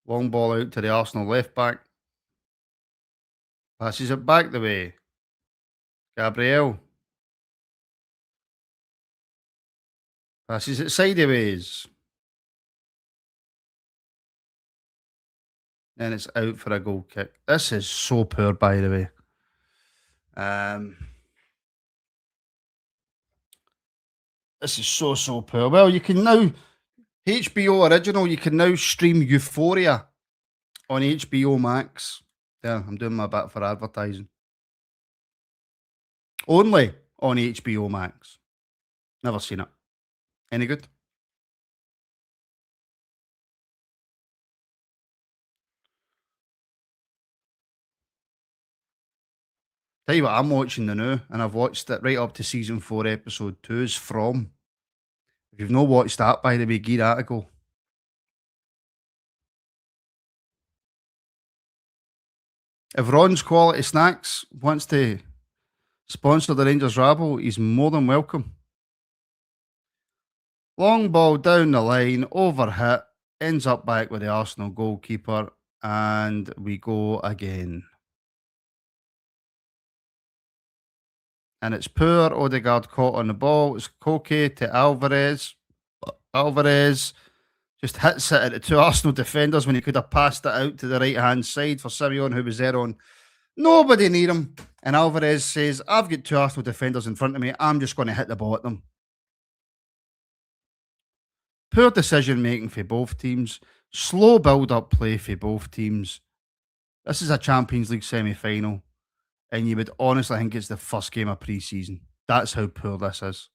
Long ball out to the Arsenal left back. Passes it back the way. Gabriel. Passes it sideways. And it's out for a goal kick. This is so poor, by the way. This is so poor. Well, you can now HBO original. You can now stream Euphoria on HBO Max. Yeah, I'm doing my bit for advertising. Only on HBO Max. Never seen it. Any good? Tell you what, I'm watching the new, and I've watched it right up to season 4, episode 2 is From. If you've not watched that, by the way, give that a go. If Ron's Quality Snacks wants to sponsor the Rangers Rabble, he's more than welcome. Long ball down the line, overhit, ends up back with the Arsenal goalkeeper, and we go again. And it's poor. Odegaard caught on the ball. It's Koke to Alvarez. Alvarez just hits it at the two Arsenal defenders when he could have passed it out to the right-hand side for Simeone, who was there on nobody near him. And Alvarez says, I've got two Arsenal defenders in front of me. I'm just going to hit the ball at them. Poor decision-making for both teams. Slow build-up play for both teams. This is a Champions League semi-final, and you would honestly think it's the first game of pre-season. That's how poor this is.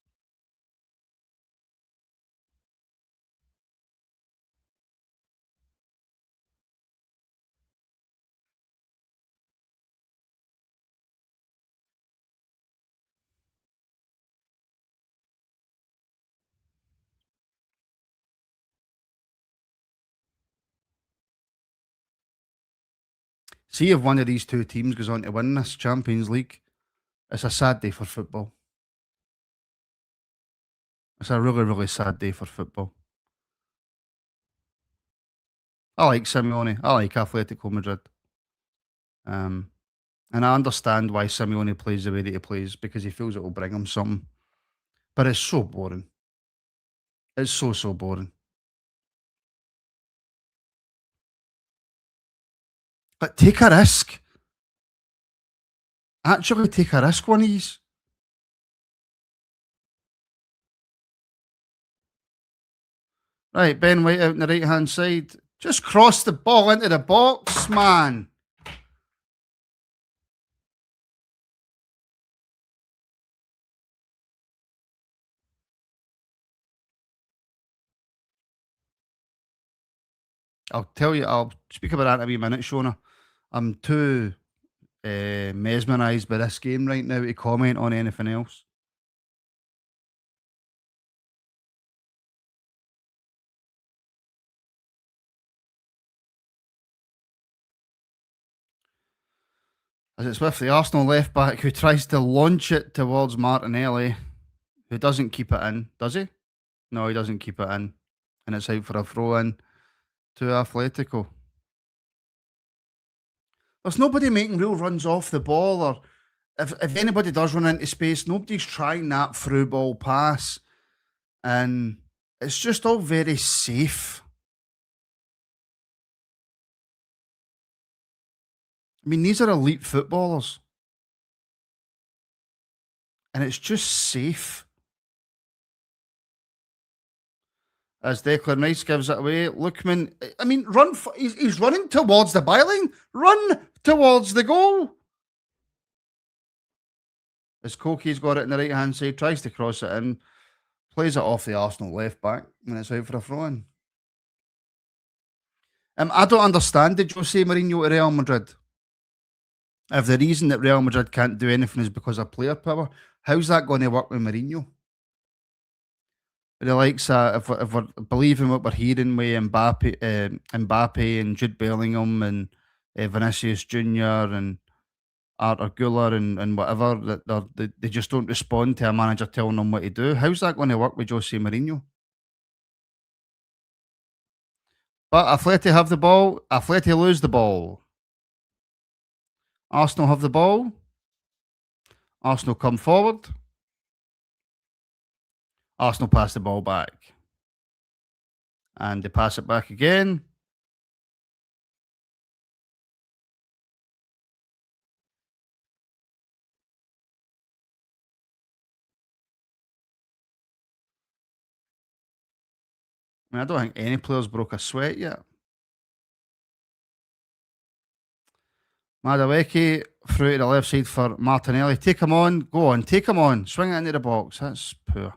See if one of these two teams goes on to win this Champions League, it's a sad day for football. It's a really, really sad day for football. I like Simeone. I like Atletico Madrid. Um, and I understand why Simeone plays the way that he plays because he feels it will bring him something. But it's so boring. It's so, so boring. But take a risk. Actually take a risk, one of these. Right, Ben White out on the right hand side. Just cross the ball into the box, man. I'll tell you, I'll speak about that in a wee minute, Shona. I'm too mesmerised by this game right now to comment on anything else. As it's with the Arsenal left back who tries to launch it towards Martinelli, who doesn't keep it in, does he? No, he doesn't keep it in. And it's out for a throw in to Atletico. There's nobody making real runs off the ball, or if anybody does run into space, nobody's trying that through ball pass. And it's just all very safe. I mean, these are elite footballers. And it's just safe. As Declan Rice gives it away, Lookman, I mean, he's running towards the byline. Run towards the goal. As Koki's got it in the right hand side, tries to cross it in, plays it off the Arsenal left back, and it's out for a throw in. I don't understand the Jose Mourinho at Real Madrid. If the reason that Real Madrid can't do anything is because of player power, how's that going to work with Mourinho? The likes if we're believing what we're hearing with Mbappe and Jude Bellingham and Vinicius Junior and Arthur Guler and whatever that they just don't respond to a manager telling them what to do. How's that going to work with Jose Mourinho? But Atleti have the ball. Atleti lose the ball. Arsenal have the ball. Arsenal come forward. Arsenal pass the ball back. And they pass it back again. I mean, I don't think any players broke a sweat yet. Madueke through to the left side for Martinelli. Take him on. Go on. Take him on. Swing it into the box. That's poor.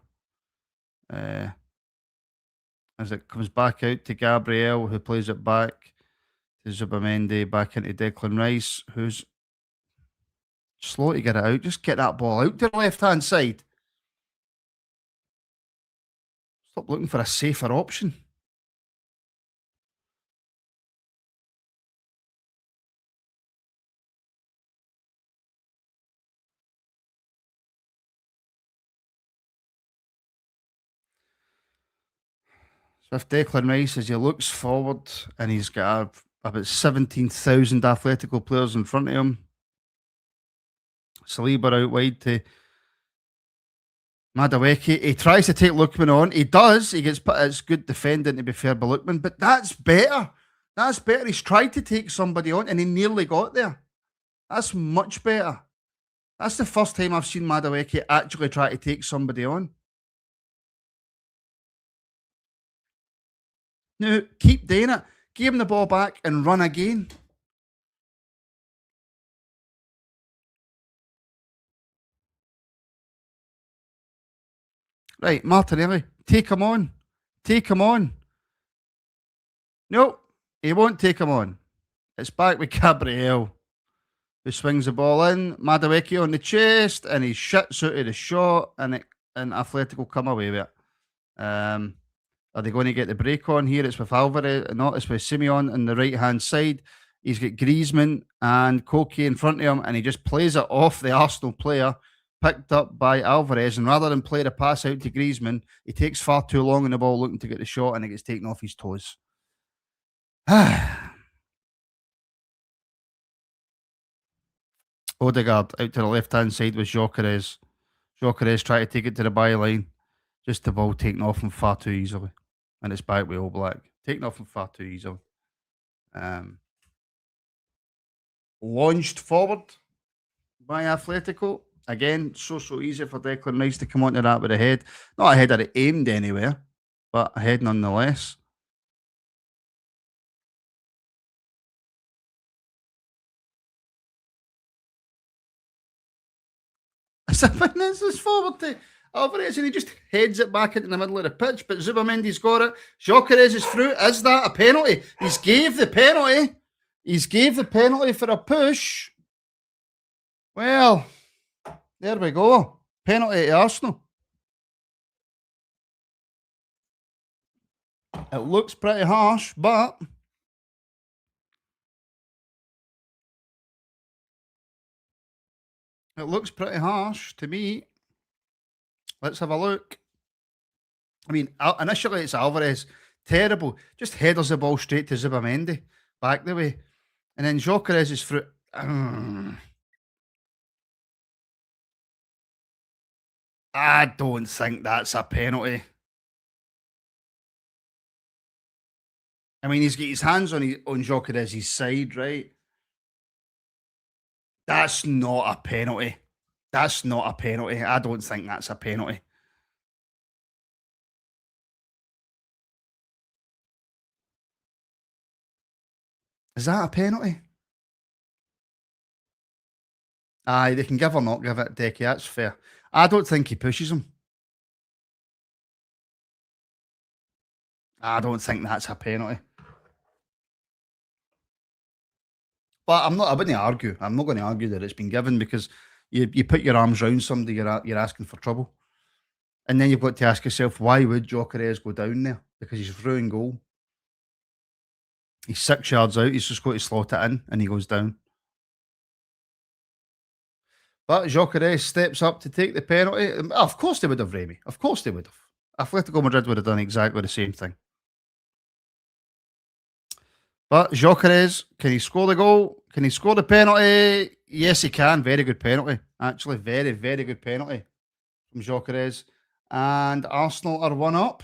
As it comes back out to Gabriel, who plays it back to Zubamendi, back into Declan Rice, who's slow to get it out. Just get that ball out to the left hand side. Stop looking for a safer option. So if Declan Rice, as he looks forward, and he's got about 17,000 Atletico players in front of him, Saliba out wide to Madueke. He tries to take Lookman on. He does. He gets put. It's good defending, to be fair, by Lookman, but that's better. That's better. He's tried to take somebody on and he nearly got there. That's much better. That's the first time I've seen Madueke actually try to take somebody on. Now, keep doing it. give him the ball back and run again. Right, Martinelli, take him on. Take him on. Nope, he won't take him on. It's back with Gabriel, who swings the ball in. Madueke on the chest, and he shits out of the shot, and Atletico come away with it. Are they going to get the break on here? It's with Alvarez, not it's with Simeon on the right hand side. He's got Griezmann and Koke in front of him, and he just plays it off the Arsenal player, picked up by Alvarez. And rather than play the pass out to Griezmann, he takes far too long on the ball looking to get the shot, and it gets taken off his toes. Odegaard out to the left hand side with Gyökeres. Gyökeres trying to take it to the byline. Just the ball taken off him far too easily. And it's back with All Black. Taken off him far too easily. Launched forward by Atletico. Again, so easy for Declan Rice to come onto that with a head. Not a header that aimed anywhere, but a head nonetheless. This is forward to Alvarez, and he just heads it back into the middle of the pitch. But Zubamendi's got it. Gyökeres is through. Is that a penalty? He's gave the penalty. He's gave the penalty for a push. Well, there we go. Penalty to Arsenal. It looks pretty harsh, but it looks pretty harsh to me. Let's have a look. I mean, initially it's Alvarez. Terrible. Just headers the ball straight to Zubamendi. Back the way. And then Gyökeres is through. I don't think that's a penalty. I mean, he's got his hands on Gyökeres' side, right? That's not a penalty. That's not a penalty. I don't think that's a penalty. Is that a penalty? Aye, they can give or not give it, Decky. That's fair. I don't think he pushes him. I don't think that's a penalty. But I wouldn't argue. I'm not going to argue that it's been given because you put your arms round somebody, you're asking for trouble. And then you've got to ask yourself, why would Gyökeres go down there? Because he's through in goal. He's 6 yards out. He's just got to slot it in, and he goes down. But Gyökeres steps up to take the penalty. Of course they would have, Remy. Of course they would have. Atletico Madrid would have done exactly the same thing. But Gyökeres, can he score the goal? Can he score the penalty? Yes, he can. Very good penalty. Actually, very, very good penalty from Gyökeres. And Arsenal are 1 up.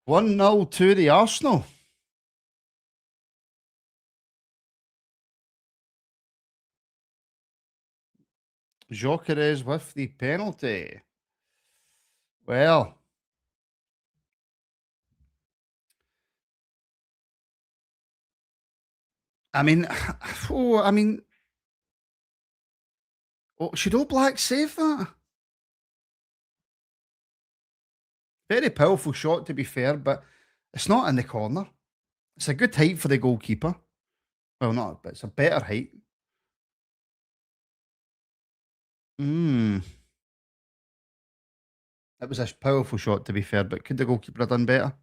1-0 to the Arsenal. Gyökeres with the penalty. Well, I mean, should All Black save that? Very powerful shot, to be fair, but it's not in the corner. It's a good height for the goalkeeper. Well, not, but it's a better height. It was a powerful shot, to be fair, but could the goalkeeper have done better?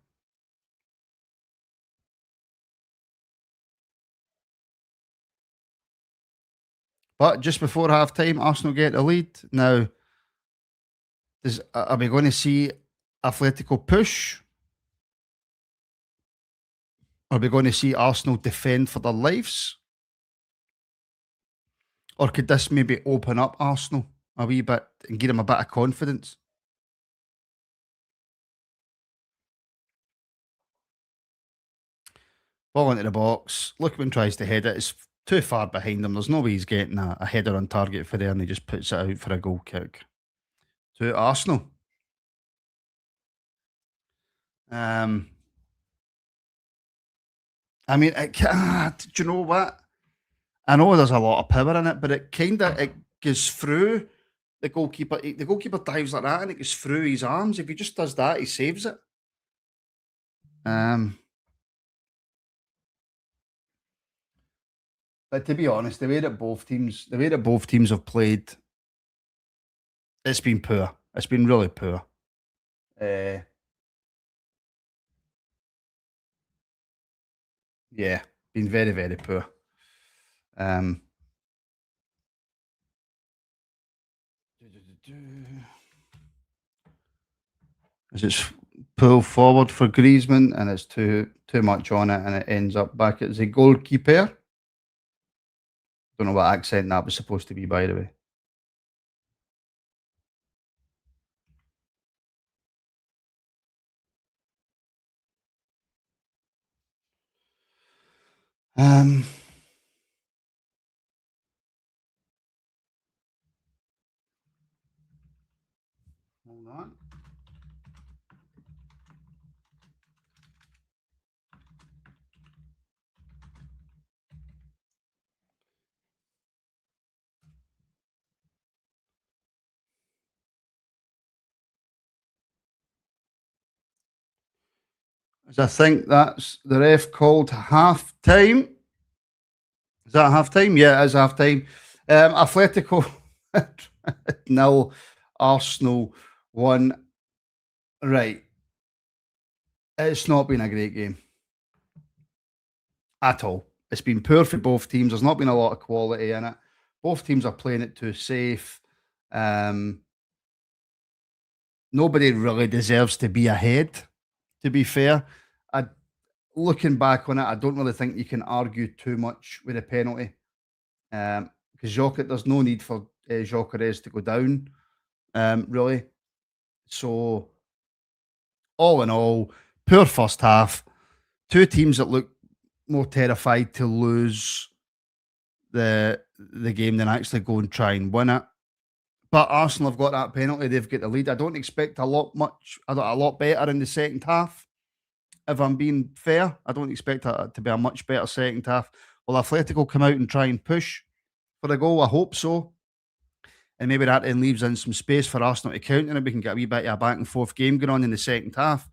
But just before half time, Arsenal get the lead. Now, are we going to see Atletico push? Are we going to see Arsenal defend for their lives? Or could this maybe open up Arsenal a wee bit and give them a bit of confidence? Ball into the box. Lookman tries to head it. It's too far behind him. There's no way he's getting a header on target for there, and he just puts it out for a goal kick. to Arsenal. Um, I mean, do you know what? I know there's a lot of power in it, but it kind of it goes through the goalkeeper. The goalkeeper dives like that, and it goes through his arms. If he just does that, he saves it. Um, but to be honest, the way that both teams have played, it's been poor. It's been really poor. Uh, yeah, been very, very poor. Um, as it's pull forward for Griezmann, and it's too much on it, and it ends up back at the goalkeeper. Don't know what accent that was supposed to be, by the way. Um, hold on. As I think that's the ref called half time. Is that half time? Yeah, it is half time. Atletico nil, Arsenal 1. Right. It's not been a great game at all. It's been poor for both teams. There's not been a lot of quality in it. Both teams are playing it too safe. Um, Nobody really deserves to be ahead, to be fair. I, looking back on it, I don't really think you can argue too much with a penalty. Because there's no need for Jokeres to go down, really. So, all in all, poor first half. Two teams that look more terrified to lose the game than actually go and try and win it. But Arsenal have got that penalty; they've got the lead. I don't expect a lot better in the second half. If I'm being fair, I don't expect it to be a much better second half. Will Atletico come out and try and push for a goal? I hope so. And maybe that then leaves in some space for Arsenal to counter, and we can get a wee bit of a back and forth game going on in the second half.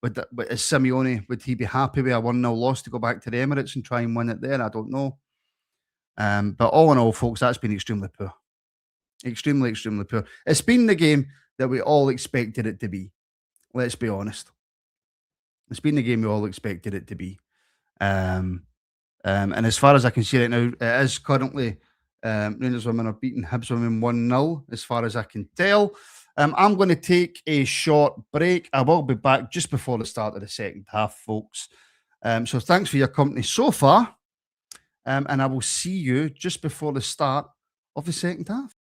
But is Simeone, would he be happy with a 1-0 loss to go back to the Emirates and try and win it there? I don't know. But all in all, folks, that's been extremely poor. Extremely, extremely poor. It's been the game that we all expected it to be. Let's be honest. It's been the game we all expected it to be. Um, and as far as I can see right now, it is currently Rangers women are beating Hibs women 1-0, as far as I can tell. I'm going to take a short break. I will be back just before the start of the second half, folks. So thanks for your company so far. And I will see you just before the start of the second half.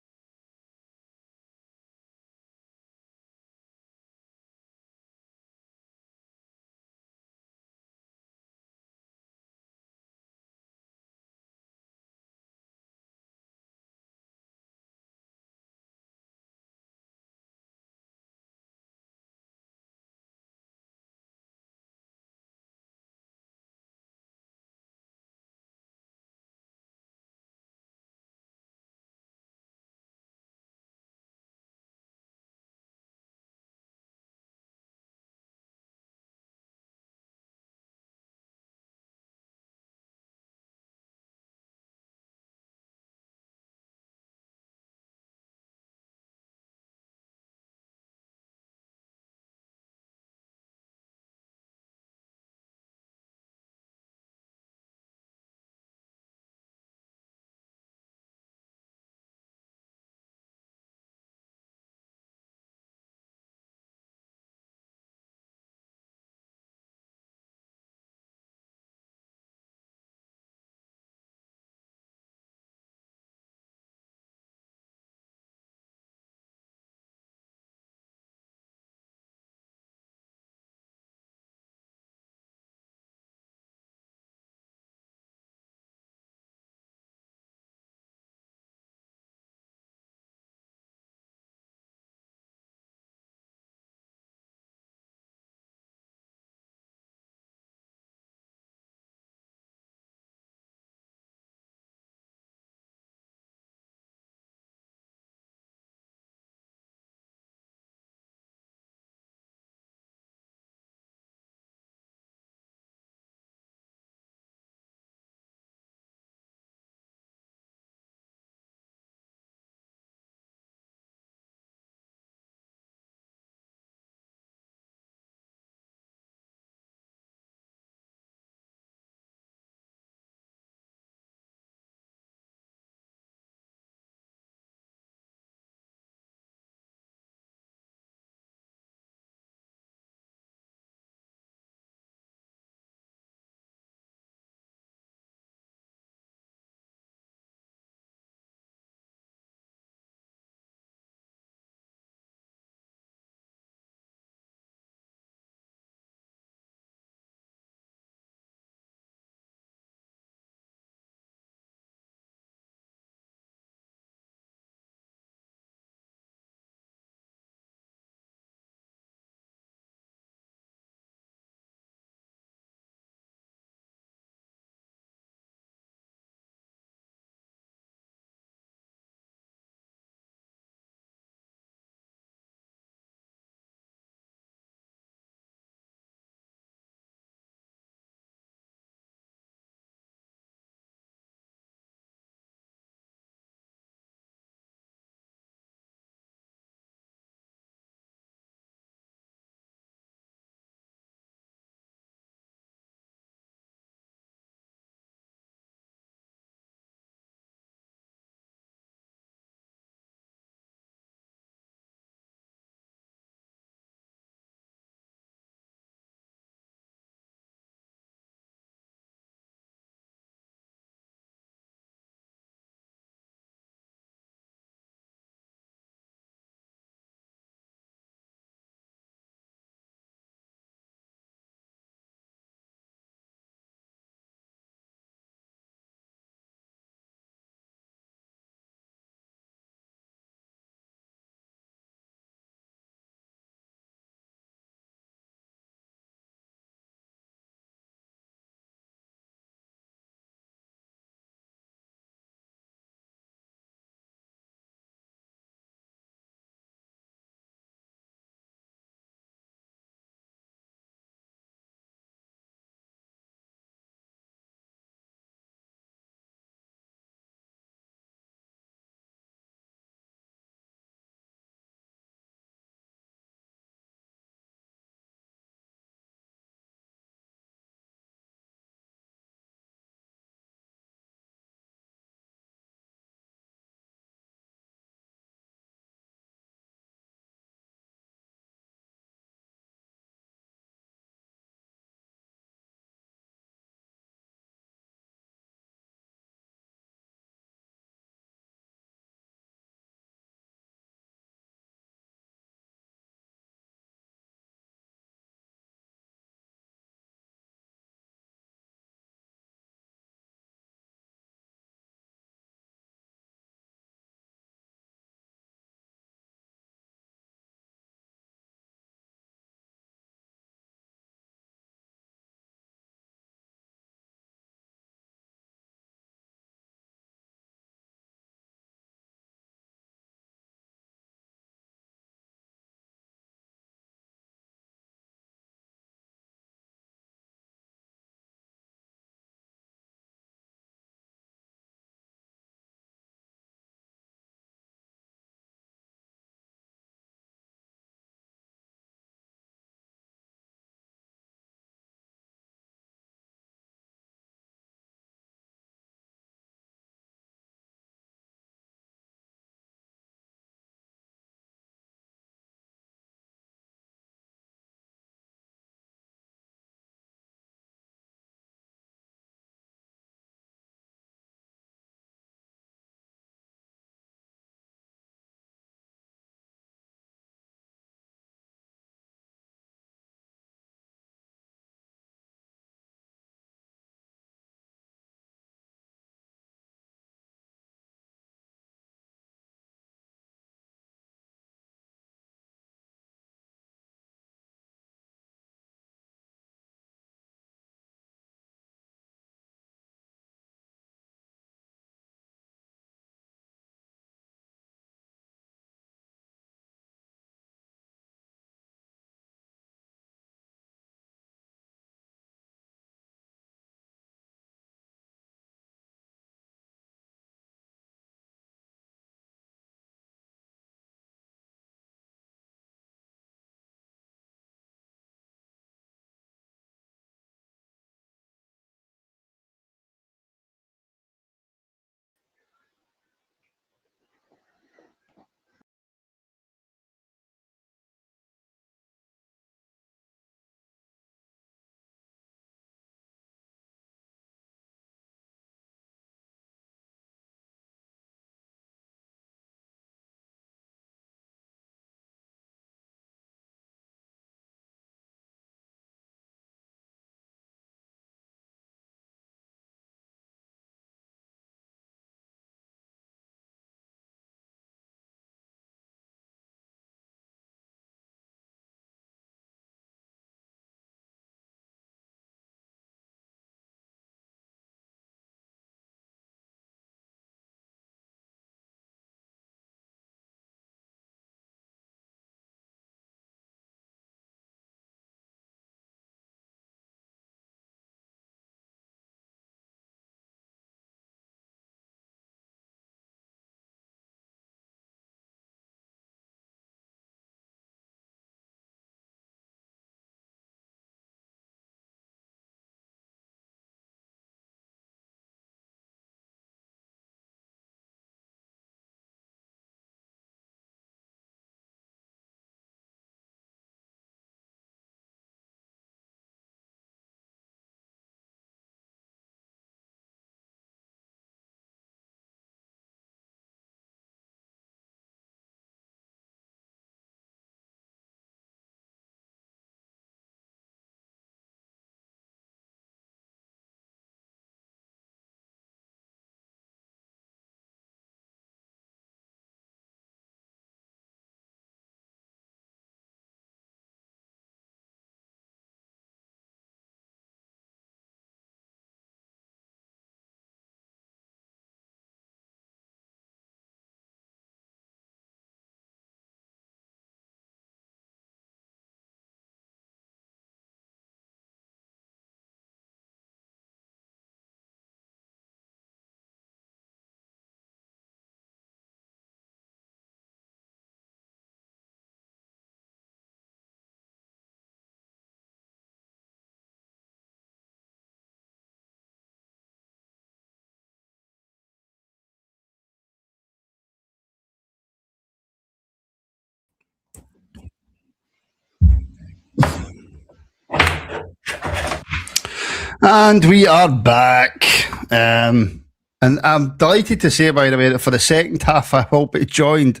And we are back. And I'm delighted to say, by the way, that for the second half, I will be joined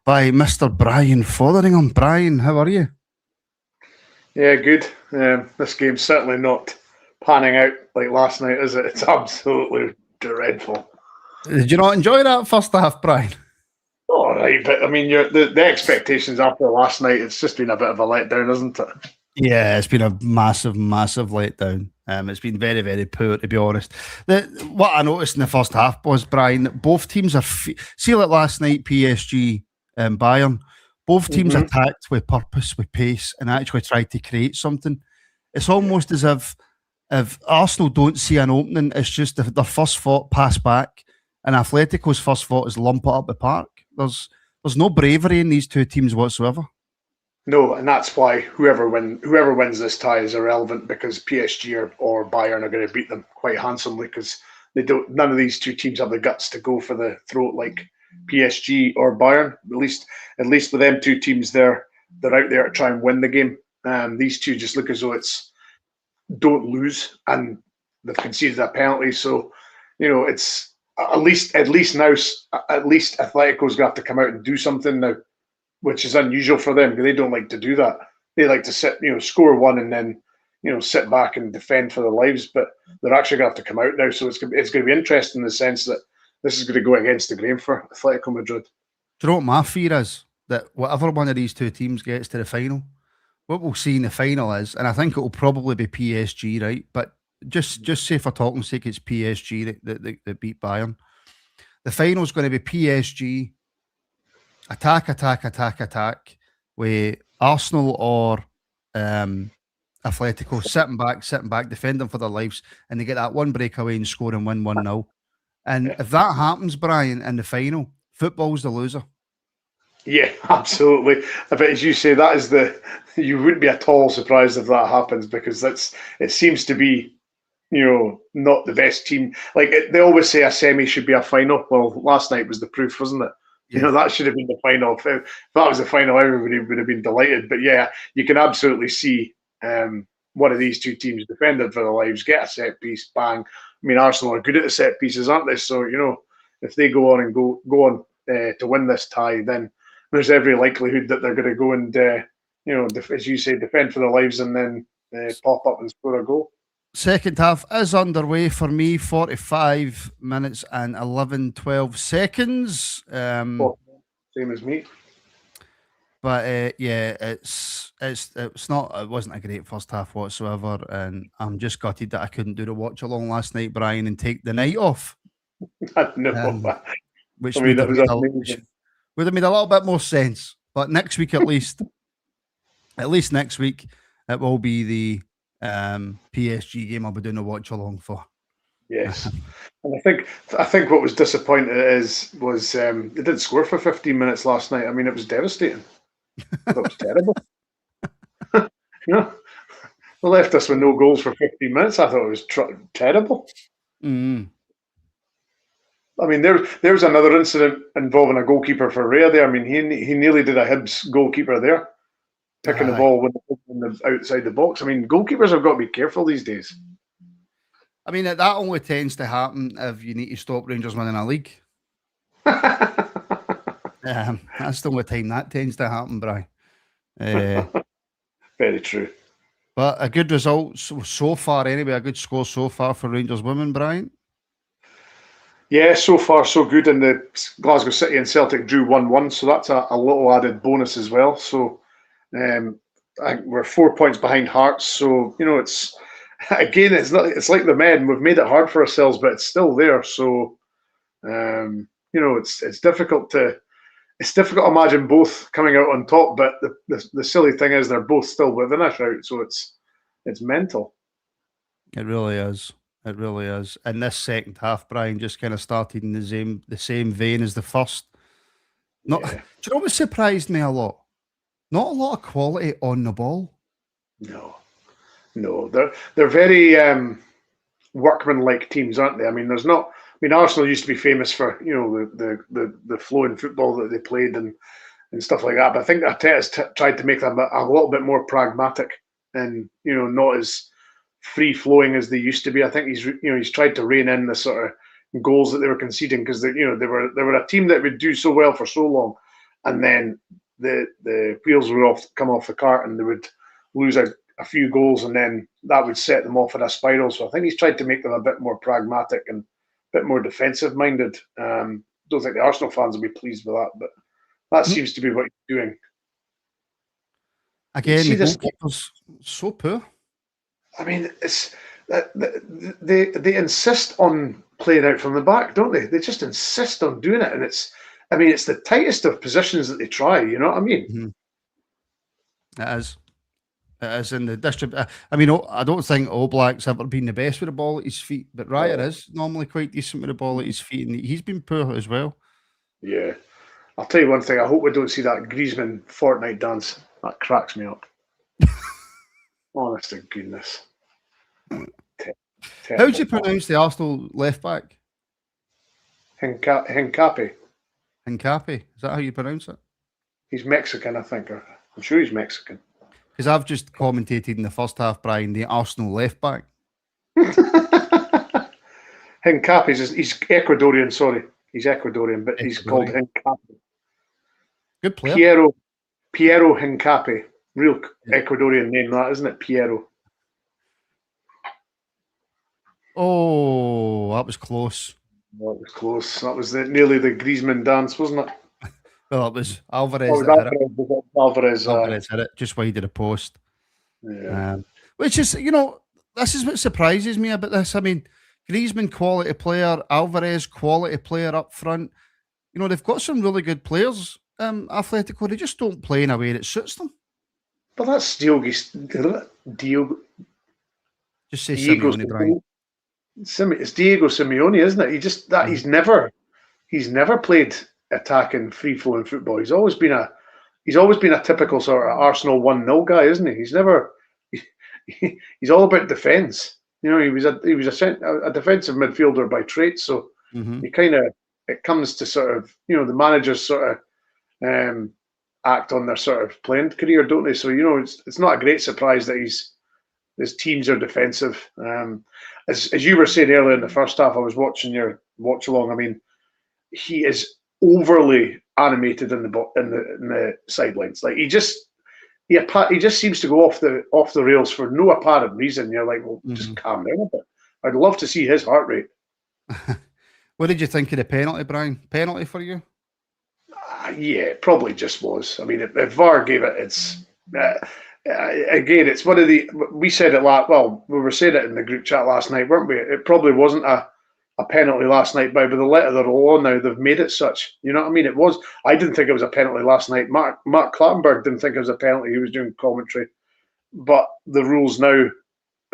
by Mr. Brian Fotheringham. Brian, how are you? Yeah, good. This game's certainly not panning out like last night, is it? It's absolutely dreadful. Did you not enjoy that first half, Brian? All right, but I mean, the expectations after last night, it's just been a bit of a letdown, isn't it? Yeah, it's been a massive, massive letdown. It's been very, very poor, to be honest. What I noticed in the first half was, Brian, that both teams are... see, like last night, PSG and Bayern, both teams attacked with purpose, with pace, and actually tried to create something. It's almost as if Arsenal don't see an opening, it's just their first thought pass back, and Atletico's first thought is lump it up the park. There's no bravery in these two teams whatsoever. No, and that's why whoever wins this tie is irrelevant, because PSG or Bayern are going to beat them quite handsomely, because none of these two teams have the guts to go for the throat like PSG or Bayern. At least with them two teams, they're out there to try and win the game. These two just look as though it's don't lose, and they've conceded a penalty. So, it's at least now. At least Atletico's got to come out and do something now, which is unusual for them, because they don't like to do that. They like to sit, score one and then, sit back and defend for their lives. But they're actually going to have to come out now. So it's going to be interesting in the sense that this is going to go against the grain for Atletico Madrid. Do you know what my fear is? That whatever one of these two teams gets to the final, what we'll see in the final is, and I think it will probably be PSG, right? But just say for talking's sake, it's PSG that beat Bayern. The final is going to be PSG attack with Arsenal or Atletico sitting back, defending for their lives, and they get that one breakaway and score and win 1-0. And if that happens, Brian, in the final, football's the loser. Yeah, absolutely. But as you say, you wouldn't be at all surprised if that happens, because it seems to be, not the best team. Like they always say, a semi should be a final. Well, last night was the proof, wasn't it? Yeah. That should have been the final. If that was the final, everybody would have been delighted. But yeah, you can absolutely see one of these two teams defended for their lives, get a set piece, bang. I mean, Arsenal are good at the set pieces, aren't they? So, if they go on and go on to win this tie, then there's every likelihood that they're going to go and, as you say, defend for their lives and then pop up and score a goal. Second half is underway for me, 45 minutes and 12 seconds. Same as me. But yeah, it wasn't a great first half whatsoever, and I'm just gutted that I couldn't do the watch along last night, Brian, and take the night off. No, which would have made a little bit more sense. But next week, at least next week, it will be the PSG game I'll be doing a watch along for. Yes, and I think what was disappointing was they didn't score for 15 minutes last night. I mean, it was devastating. That was terrible. They left us with no goals for 15 minutes. I thought it was terrible. Mm. I mean, there was another incident involving a goalkeeper for Raya there. I mean, he nearly did a Hibs goalkeeper there, picking the ball when outside the box. I mean, goalkeepers have got to be careful these days. I mean, that only tends to happen if you need to stop Rangers winning a league. That's the only time that tends to happen, Brian. Very true. But a good result so far anyway, a good score so far for Rangers women, Brian. Yeah, so far so good. And the Glasgow City and Celtic drew 1-1, so that's a little added bonus as well. So we're 4 points behind Hearts. So, it's like the men, we've made it hard for ourselves, but it's still there. So, it's difficult to imagine both coming out on top, but the silly thing is they're both still within a shout, so it's mental. It really is. It really is. And this second half, Brian, just kind of started in the same vein as the first. Do you know what surprised me a lot? Not a lot of quality on the ball. No, they're very workman-like teams, aren't they? I mean, Arsenal used to be famous for the flowing football that they played and stuff like that. But I think Arteta's tried to make them a little bit more pragmatic and not as free flowing as they used to be. I think he's tried to rein in the sort of goals that they were conceding because they were a team that would do so well for so long, and then the wheels would come off the cart and they would lose a few goals, and then that would set them off in a spiral. So I think he's tried to make them a bit more pragmatic and a bit more defensive minded. Don't think the Arsenal fans will be pleased with that, but that seems to be what he's doing. Again, the goalkeeper's so poor. I mean, it's they insist on playing out from the back, don't they? They just insist on doing it, and it's the tightest of positions that they try. You know what I mean? Mm-hmm. It is in the district. I mean, I don't think Oblak's ever been the best with the ball at his feet, but Raya is normally quite decent with the ball at his feet, and he's been poor as well. Yeah, I'll tell you one thing. I hope we don't see that Griezmann Fortnite dance. That cracks me up. Honest to goodness. How do you pronounce the Arsenal left back? Hincapi. Hincapi. Is that how you pronounce it? He's Mexican, I think. I'm sure he's Mexican. Because I've just commentated in the first half, Brian, the Arsenal left back. Hincapi, he's Ecuadorian, sorry. He's Ecuadorian, but he's called Hincapi. Good player. Piero Hincapi. Real Ecuadorian name, that, isn't it? Piero. Oh, that was close. That was close. That was nearly the Griezmann dance, wasn't it? Well, it was Alvarez. Alvarez hit it just wide of the post. Yeah. Which is, this is what surprises me about this. I mean, Griezmann, quality player. Alvarez, quality player up front. They've got some really good players. Atletico, they just don't play in a way that suits them. But that's Diego. Just say Simeone, Brian. It's Diego Simeone, isn't it? He's never played attacking, free flowing football. He's always been a typical sort of Arsenal 1-0 guy, isn't he? He's all about defence. He was a defensive midfielder by trait, so he it comes to sort of the managers sort of act on their sort of playing career, don't they? So it's not a great surprise that his teams are defensive. As you were saying earlier in the first half, I was watching your watch along. I mean, he is overly animated in the sidelines. Like he just seems to go off the rails for no apparent reason. You're like, well, just calm down a bit. I'd love to see his heart rate. What did you think of the penalty, Brian? Penalty for you? Yeah, it probably just was. I mean, if VAR gave it, it's again, it's one of the. We said it we were saying it in the group chat last night, weren't we? It probably wasn't a penalty last night, but with the letter they're all on now, they've made it such. You know what I mean? It was. I didn't think it was a penalty last night. Mark Clattenburg didn't think it was a penalty. He was doing commentary, but the rules now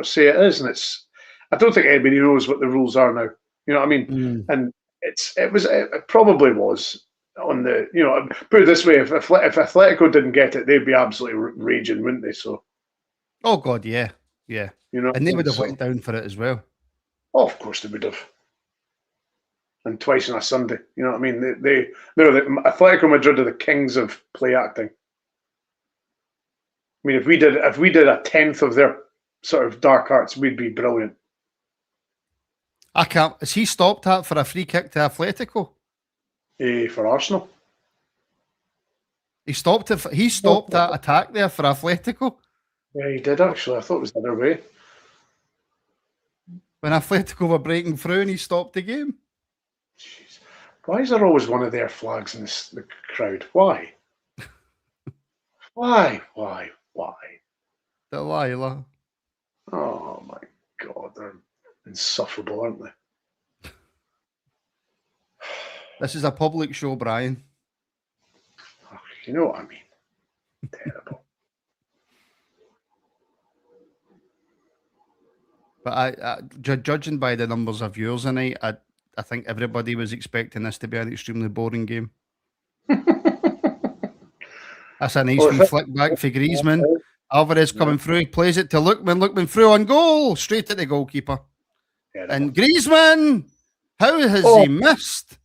say it is, and it's. I don't think anybody knows what the rules are now. You know what I mean? And it probably was on the. Put it this way: if Atletico didn't get it, they'd be absolutely raging, wouldn't they? So. Oh God, yeah. And they would have went down for it as well. Oh, of course they would have. And twice on a Sunday. You know what I mean? They're the Atletico Madrid are the kings of play acting. I mean, if we did a tenth of their sort of dark arts, we'd be brilliant. I can't. Has he stopped that for a free kick to Atletico? For Arsenal. He stopped it. He stopped that attack there for Atletico. Yeah, he did actually. I thought it was the other way. When Atletico were breaking through and he stopped the game. Jeez. Why is there always one of their flags in the crowd? Why? Why? Delilah. Oh my God, they're insufferable, aren't they? This is a public show, Brian. Oh, you know what I mean? Terrible. But judging by the numbers of viewers tonight, I think everybody was expecting this to be an extremely boring game. That's a nice wee flick back for Griezmann. Alvarez coming through, he plays it to Lookman through on goal, straight to the goalkeeper. And Griezmann, how has he missed?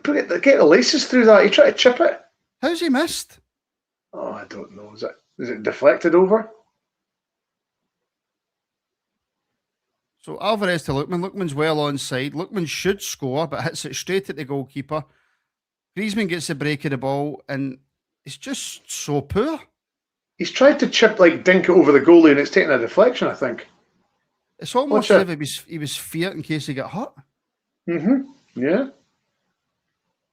Get the laces through that. He tried to chip it. How's he missed? Oh, I don't know. Is it deflected over? So Alvarez to Lookman. Lookman's well onside. Lookman should score, but hits it straight at the goalkeeper. Griezmann gets the break of the ball, and it's just so poor. He's tried to chip, dink it over the goalie, and it's taken a deflection, I think. It's almost as if he was feared in case he got hurt. Yeah.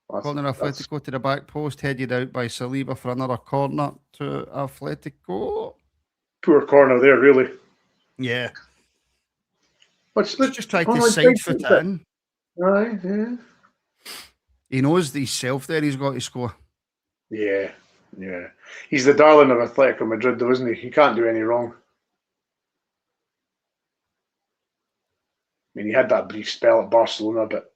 Corner Atletico to the back post, headed out by Saliba for another corner to Atletico. Poor corner there, really. Yeah. Let's just try to side foot it in. Right, yeah. He knows himself there he's got to score. Yeah. He's the darling of Atletico Madrid, though, isn't he? He can't do any wrong. I mean, he had that brief spell at Barcelona, but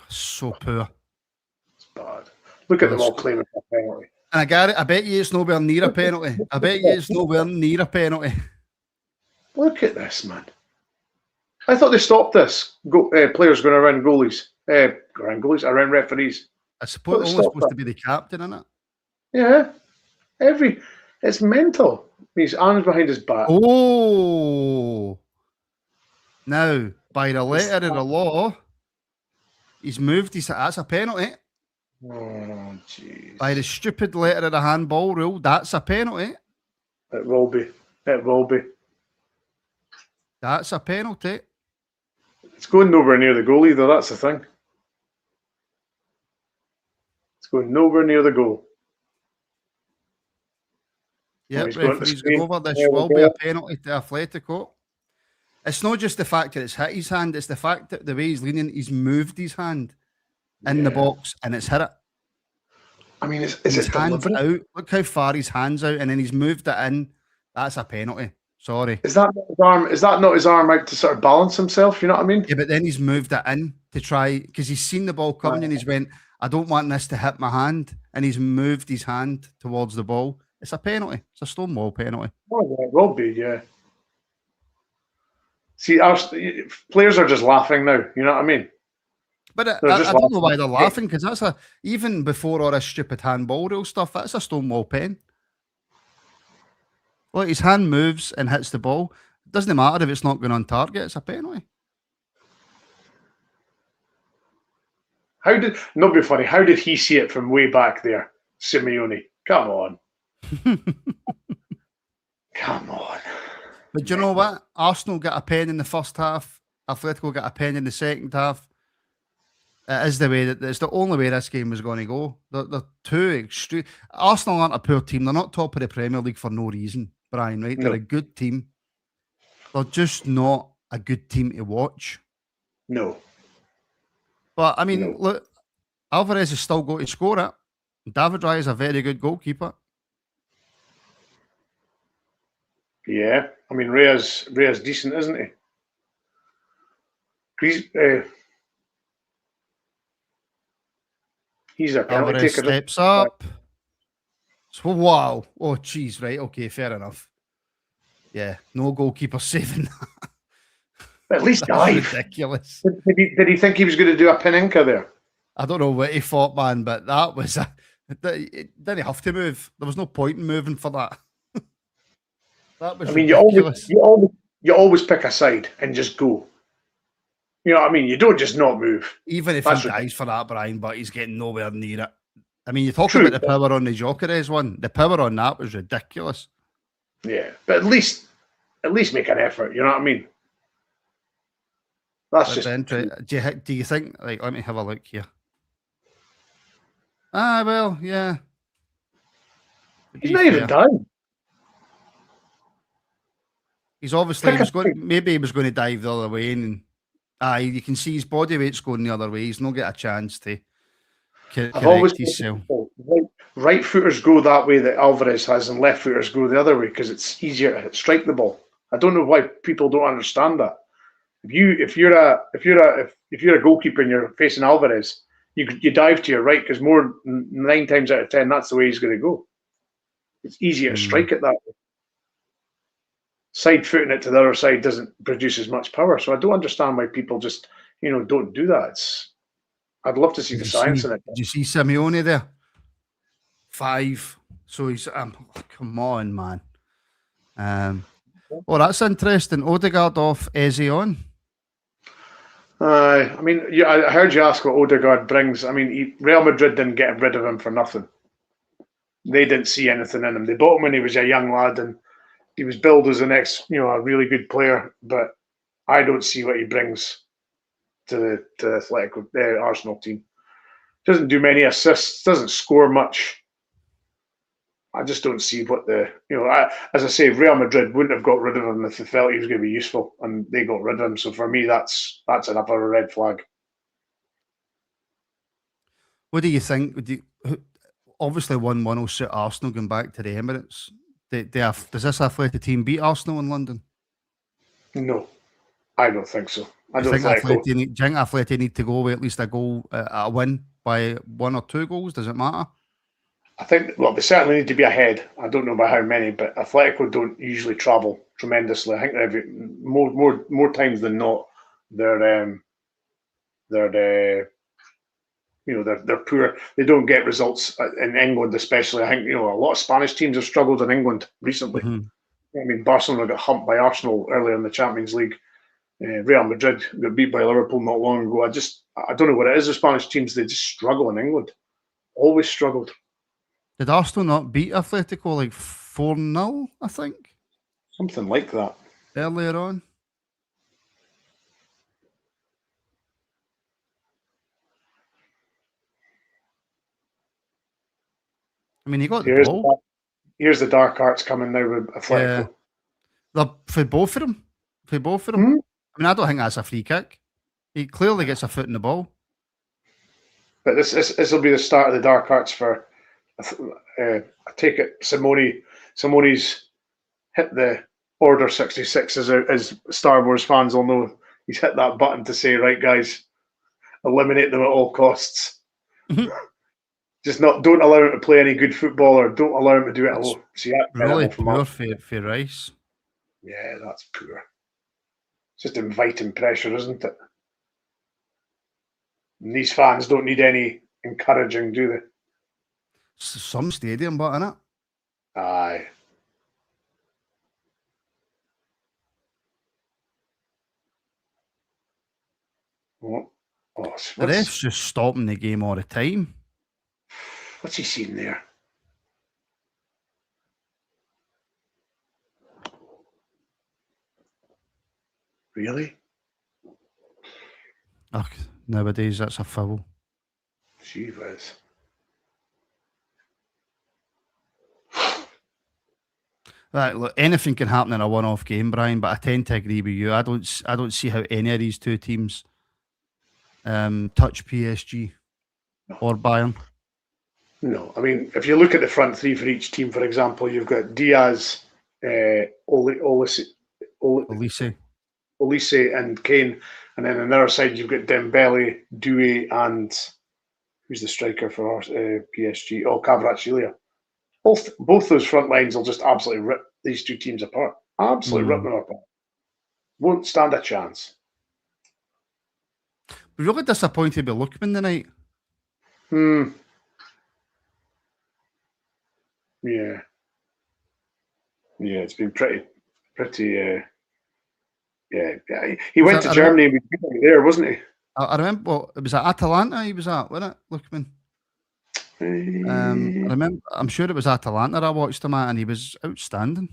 so poor. It's bad. Look at them all claiming a penalty. And I bet you it's nowhere near a penalty. I bet you it's nowhere near a penalty. Look at this, man. I thought they stopped this. Players going around goalies. Around referees. I suppose it's only supposed to be the captain, isn't it? Yeah. It's mental. His arms behind his back. Oh. Now, by the letter of the law, he's moved. That's a penalty. Oh, jeez. By the stupid letter of the handball rule, that's a penalty. It will be. That's a penalty. It's going nowhere near the goalie, though. That's the thing. It's going nowhere near the goal. Yep, referee's going over. This will be a penalty to Atletico. It's not just the fact that it's hit his hand, it's the fact that the way he's leaning, he's moved his hand in the box and it's hit it. I mean, is his it hand's deliberate? out? Look how far his hand's out and then he's moved it in. That's a penalty. Sorry. Is that not his arm? Is that not his arm out to sort of balance himself? You know what I mean? Yeah, but then he's moved it in to try, because he's seen the ball coming and he's went, I don't want this to hit my hand. And he's moved his hand towards the ball. It's a penalty. It's a Stonewall penalty. Oh, yeah, it will be, yeah. See, players are just laughing now. You know what I mean? But I don't know why they're laughing, because that's even before all this stupid handball rule stuff, that's a Stonewall pen. Well, his hand moves and hits the ball. It doesn't matter if it's not going on target. It's a penalty. Not be funny, how did he see it from way back there, Simeone? Come on. Come on. But do you know what? Arsenal got a pen in the first half. Atletico got a pen in the second half. It is it's the only way this game was going to go. They're too extreme. Arsenal aren't a poor team. They're not top of the Premier League for no reason, Brian, right? They're a good team. They're just not a good team to watch. No. But, I mean, look, Alvarez is still going to score it. David Raya is a very good goalkeeper. Yeah. I mean, Raya's decent, isn't he? He's a penalty Alvarez taker. Steps up. So, wow. Oh, geez, right. Okay, fair enough. Yeah, no goalkeeper saving that. At least dive. Ridiculous. Did he think he was going to do a Pinenka there? I don't know what he thought, man, but that was it didn't have to move. There was no point in moving for that. That was ridiculous. You always pick a side and just go. You know what I mean? You don't just not move. Even if he dies for that, Brian, but he's getting nowhere near it. I mean, you're talking about the power on the Gyökeres one. The power on that was ridiculous. Yeah, but at least make an effort. You know what I mean? That's just. Do you think? Like, let me have a look here. Well, yeah. He's not even done. He's obviously maybe he was going to dive the other way, and you can see his body weight's going the other way. He's not get a chance to correct himself. Right footers go that way that Alvarez has, and left footers go the other way because it's easier to strike the ball. I don't know why people don't understand that. If you're a goalkeeper and you're facing Alvarez, you dive to your right because 9 times out of 10 that's the way he's going to go. It's easier to strike it that way. Side footing it to the other side doesn't produce as much power. So I don't understand why people just don't do that. I'd love to see the science in it. Did you see Simeone there? 5. So he's come on, man. Oh, that's interesting. Odegaard off, Eze on. I mean, I heard you ask what Odegaard brings. I mean, Real Madrid didn't get rid of him for nothing. They didn't see anything in him. They bought him when he was a young lad, and he was billed as the next, a really good player. But I don't see what he brings to the Atletico, Arsenal team. Doesn't do many assists. Doesn't score much. I just don't see what as I say, Real Madrid wouldn't have got rid of him if they felt he was going to be useful, and they got rid of him. So for me, that's another red flag. What do you think? Obviously, 1-1 will suit Arsenal going back to the Emirates. Does this Athletic team beat Arsenal in London? No, I don't think so. Do you think Athletic need to go with at least a goal, a win by 1 or 2 goals? Does it matter? I think, they certainly need to be ahead. I don't know by how many, but Atletico don't usually travel tremendously. I think more times than not, they're poor. They don't get results in England, especially. I think a lot of Spanish teams have struggled in England recently. Mm-hmm. I mean, Barcelona got humped by Arsenal earlier in the Champions League. Real Madrid got beat by Liverpool not long ago. I don't know what it is. The Spanish teams, they just struggle in England. Always struggled. Did Arsenal not beat Atletico like 4-0, I think? Something like that. Earlier on. I mean, he got the ball. Here's the dark arts coming now with Atletico. For both of them. Mm-hmm. I mean, I don't think that's a free kick. He clearly gets a foot in the ball. But this will be the start of the dark arts for... I take it Simone's hit the Order 66 as Star Wars fans will know. He's hit that button to say, right, guys, eliminate them at all costs. Just don't allow him to play any good football, or don't allow him to do it alone. See, that's really poor for Rice. Yeah, that's poor. It's just inviting pressure, isn't it? And these fans don't need any encouraging, do they? Some stadium, but innit? Aye. The ref's just stopping the game all the time. What's he seen there? Really? Ugh, nowadays that's a foul. Gee whiz. Right, look, anything can happen in a one-off game, Brian, but I tend to agree with you. I don't see how any of these two teams touch PSG or Bayern. No, I mean, if you look at the front three for each team, for example, you've got Diaz, Olise, and Kane, and then on the other side you've got Dembele, Doué, and who's the striker for PSG? Oh, Kvaratskhelia. Both those front lines will just absolutely rip these two teams apart. Absolutely rip them apart. Won't stand a chance. We're really disappointed with Lookman tonight. Yeah, it's been pretty. He went to Germany and we beat him there, wasn't he? I remember. Well, it was at Atalanta. He was at, wasn't it, Lookman? I remember. I'm sure it was Atalanta. I watched him at, and he was outstanding.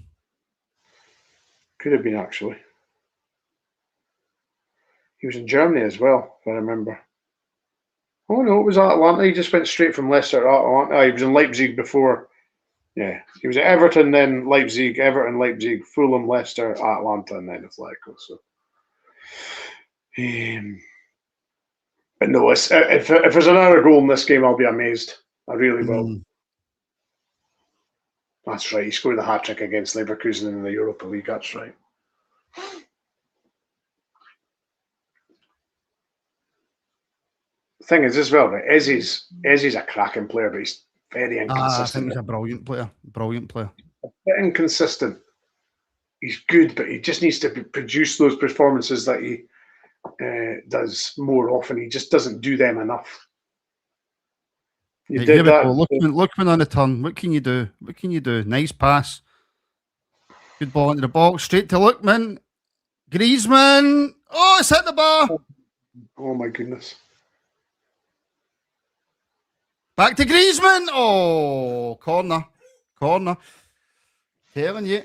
Could have been, actually. He was in Germany as well, if I remember. Oh no, it was Atlanta. He just went straight from Leicester to Atlanta. He was in Leipzig before. Yeah, he was at Everton, then Leipzig, Fulham, Leicester, Atlanta, and then Atletico. So, but no, if there's another goal in this game, I'll be amazed. I really will. That's right. He scored the hat trick against Leverkusen in the Europa League. That's right. The thing is, as well, right? Eze's a cracking player, but he's very inconsistent. I think he's a brilliant player. A bit inconsistent. He's good, but he just needs to produce those performances that he does more often. He just doesn't do them enough. Lookman on the turn. What can you do? Nice pass. Good ball into the box, straight to Lookman. Griezmann. Oh, it's hit the bar. Oh my goodness. Back to Griezmann. Oh, corner. Telling you,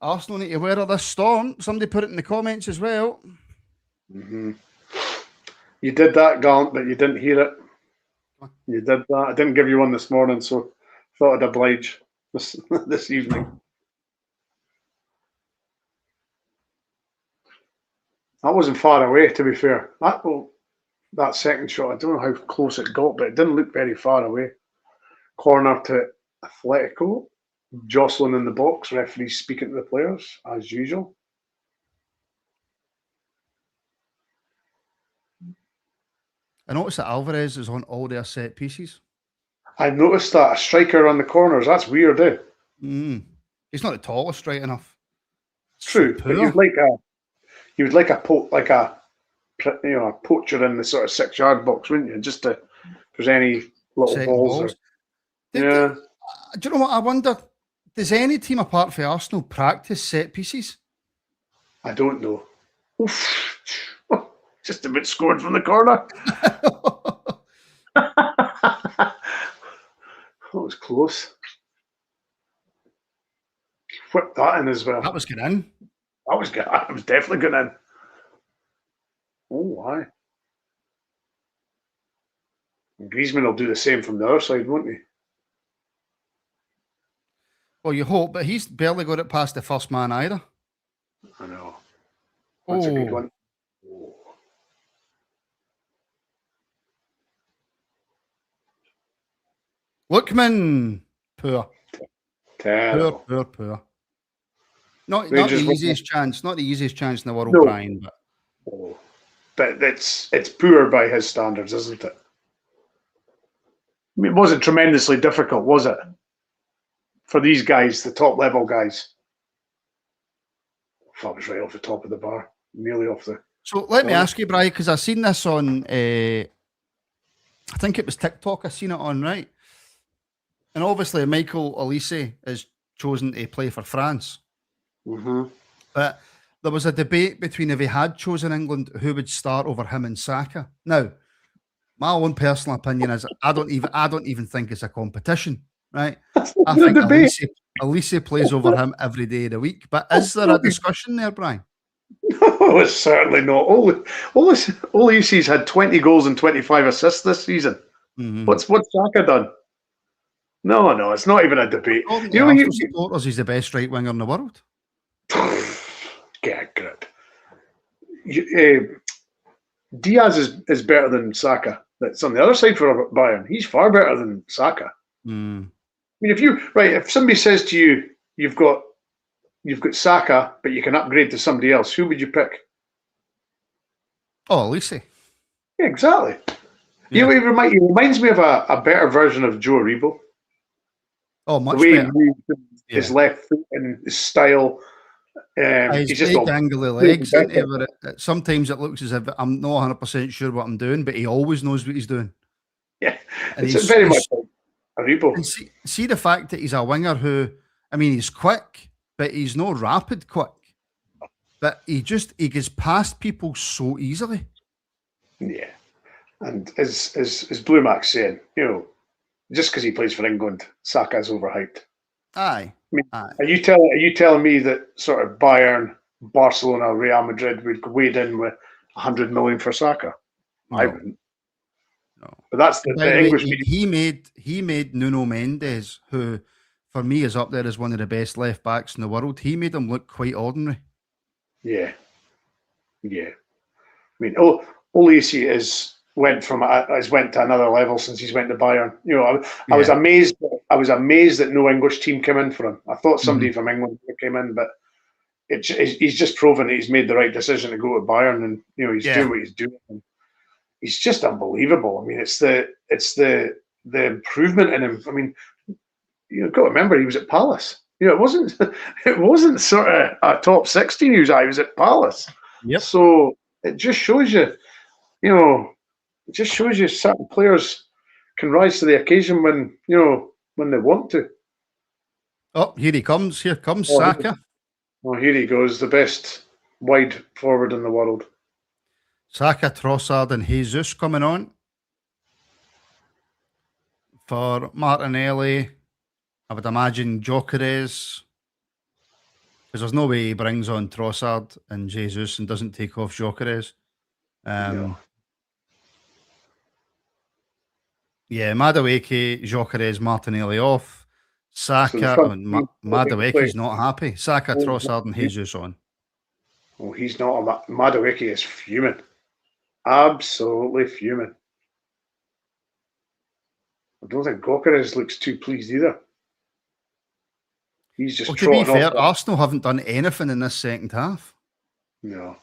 Arsenal need to weather this storm. Somebody put it in the comments as well. Mm-hmm. You did that, Gaunt, but you didn't hear it. You did that. I didn't give you one this morning, so thought I'd oblige this evening. That wasn't far away, to be fair. That second shot, I don't know how close it got, but it didn't look very far away. Corner to Atletico. Jostling in the box. Referee speaking to the players, as usual. I noticed that Alvarez is on all their set pieces. I noticed that. A striker on the corners. That's weird, eh? He's not the tallest, right enough. It's true, but you'd like a poacher in the sort of 6-yard box, wouldn't you? Just to, if there's any little balls. Do you know what I wonder? Does any team apart from Arsenal practice set pieces? I don't know. Oof. Just a bit scored from the corner. That was close. Whipped that in as well. That was good in. That was good. That was definitely good in. Oh, why? Griezmann will do the same from the other side, won't he? Well, you hope, but he's barely got it past the first man either. I know. That's a good one. Oh. Lookman. Poor. Terrible. Poor. Not the easiest chance. Not the easiest chance in the world, no. Brian. But it's poor by his standards, isn't it? I mean, it wasn't tremendously difficult, was it? For these guys, the top level guys. I thought it was right off the top of the bar, nearly off the. So let me ask you, Brian, because I seen this on, I think it was Tik Tok. I seen it on, right? And obviously, Michael Olise is chosen to play for France. Mm-hmm. But there was a debate between if he had chosen England, who would start over him and Saka. Now, my own personal opinion is I don't even think it's a competition, right? I think Olise plays over him every day of the week. But is there a discussion there, Brian? No, it's certainly not. Olise's had 20 goals and 25 assists this season. Mm-hmm. What's Saka done? No, it's not even a debate. Supporters, he's the best right winger in the world. Get a grip. Diaz is better than Saka. That's on the other side for Bayern. He's far better than Saka. I mean, if somebody says to you, you've got Saka, but you can upgrade to somebody else, who would you pick? Oh, Olise. Yeah, exactly. Yeah. He reminds me of a better version of Joe Aribo. Oh, much the way better. He moves his left foot and his style. He's just big dangly legs. Sometimes it looks as if I'm not 100% sure what I'm doing, but he always knows what he's doing. Yeah, and it's very much like Aribo. See the fact that he's a winger who, I mean, he's quick, but he's not rapid quick. But he gets past people so easily. Yeah, and as Blue Max saying, just because he plays for England, Saka's overhyped. Aye. Are you telling me that sort of Bayern, Barcelona, Real Madrid would wade in with 100 million for Saka? No. I wouldn't. No. But that's the English. He made Nuno Mendes, who for me is up there as one of the best left backs in the world. He made him look quite ordinary. Yeah. I mean, Olise went to another level since he's went to Bayern. I was amazed. I was amazed that no English team came in for him. I thought somebody from England came in, but he's just proven that he's made the right decision to go to Bayern, and he's doing what he's doing. And he's just unbelievable. I mean, it's the improvement in him. I mean, you've got to remember he was at Palace. It wasn't sort of a top 16 he was at Palace. Yep. So it just shows you, certain players can rise to the occasion when they want to. Oh, here he comes. Here comes Saka. Well, here he goes, the best wide forward in the world. Saka, Trossard, and Jesus coming on. For Martinelli, I would imagine Gyökeres, because there's no way he brings on Trossard and Jesus and doesn't take off Gyökeres. No. Yeah, Madueke, Gyökeres, Martinelli off. Saka, Madueke's not happy. Saka, Trossard, and Jesus on. Oh, he's not. Madueke is fuming. Absolutely fuming. I don't think Gyökeres looks too pleased either. He's just to be fair, off. Arsenal haven't done anything in this second half. No.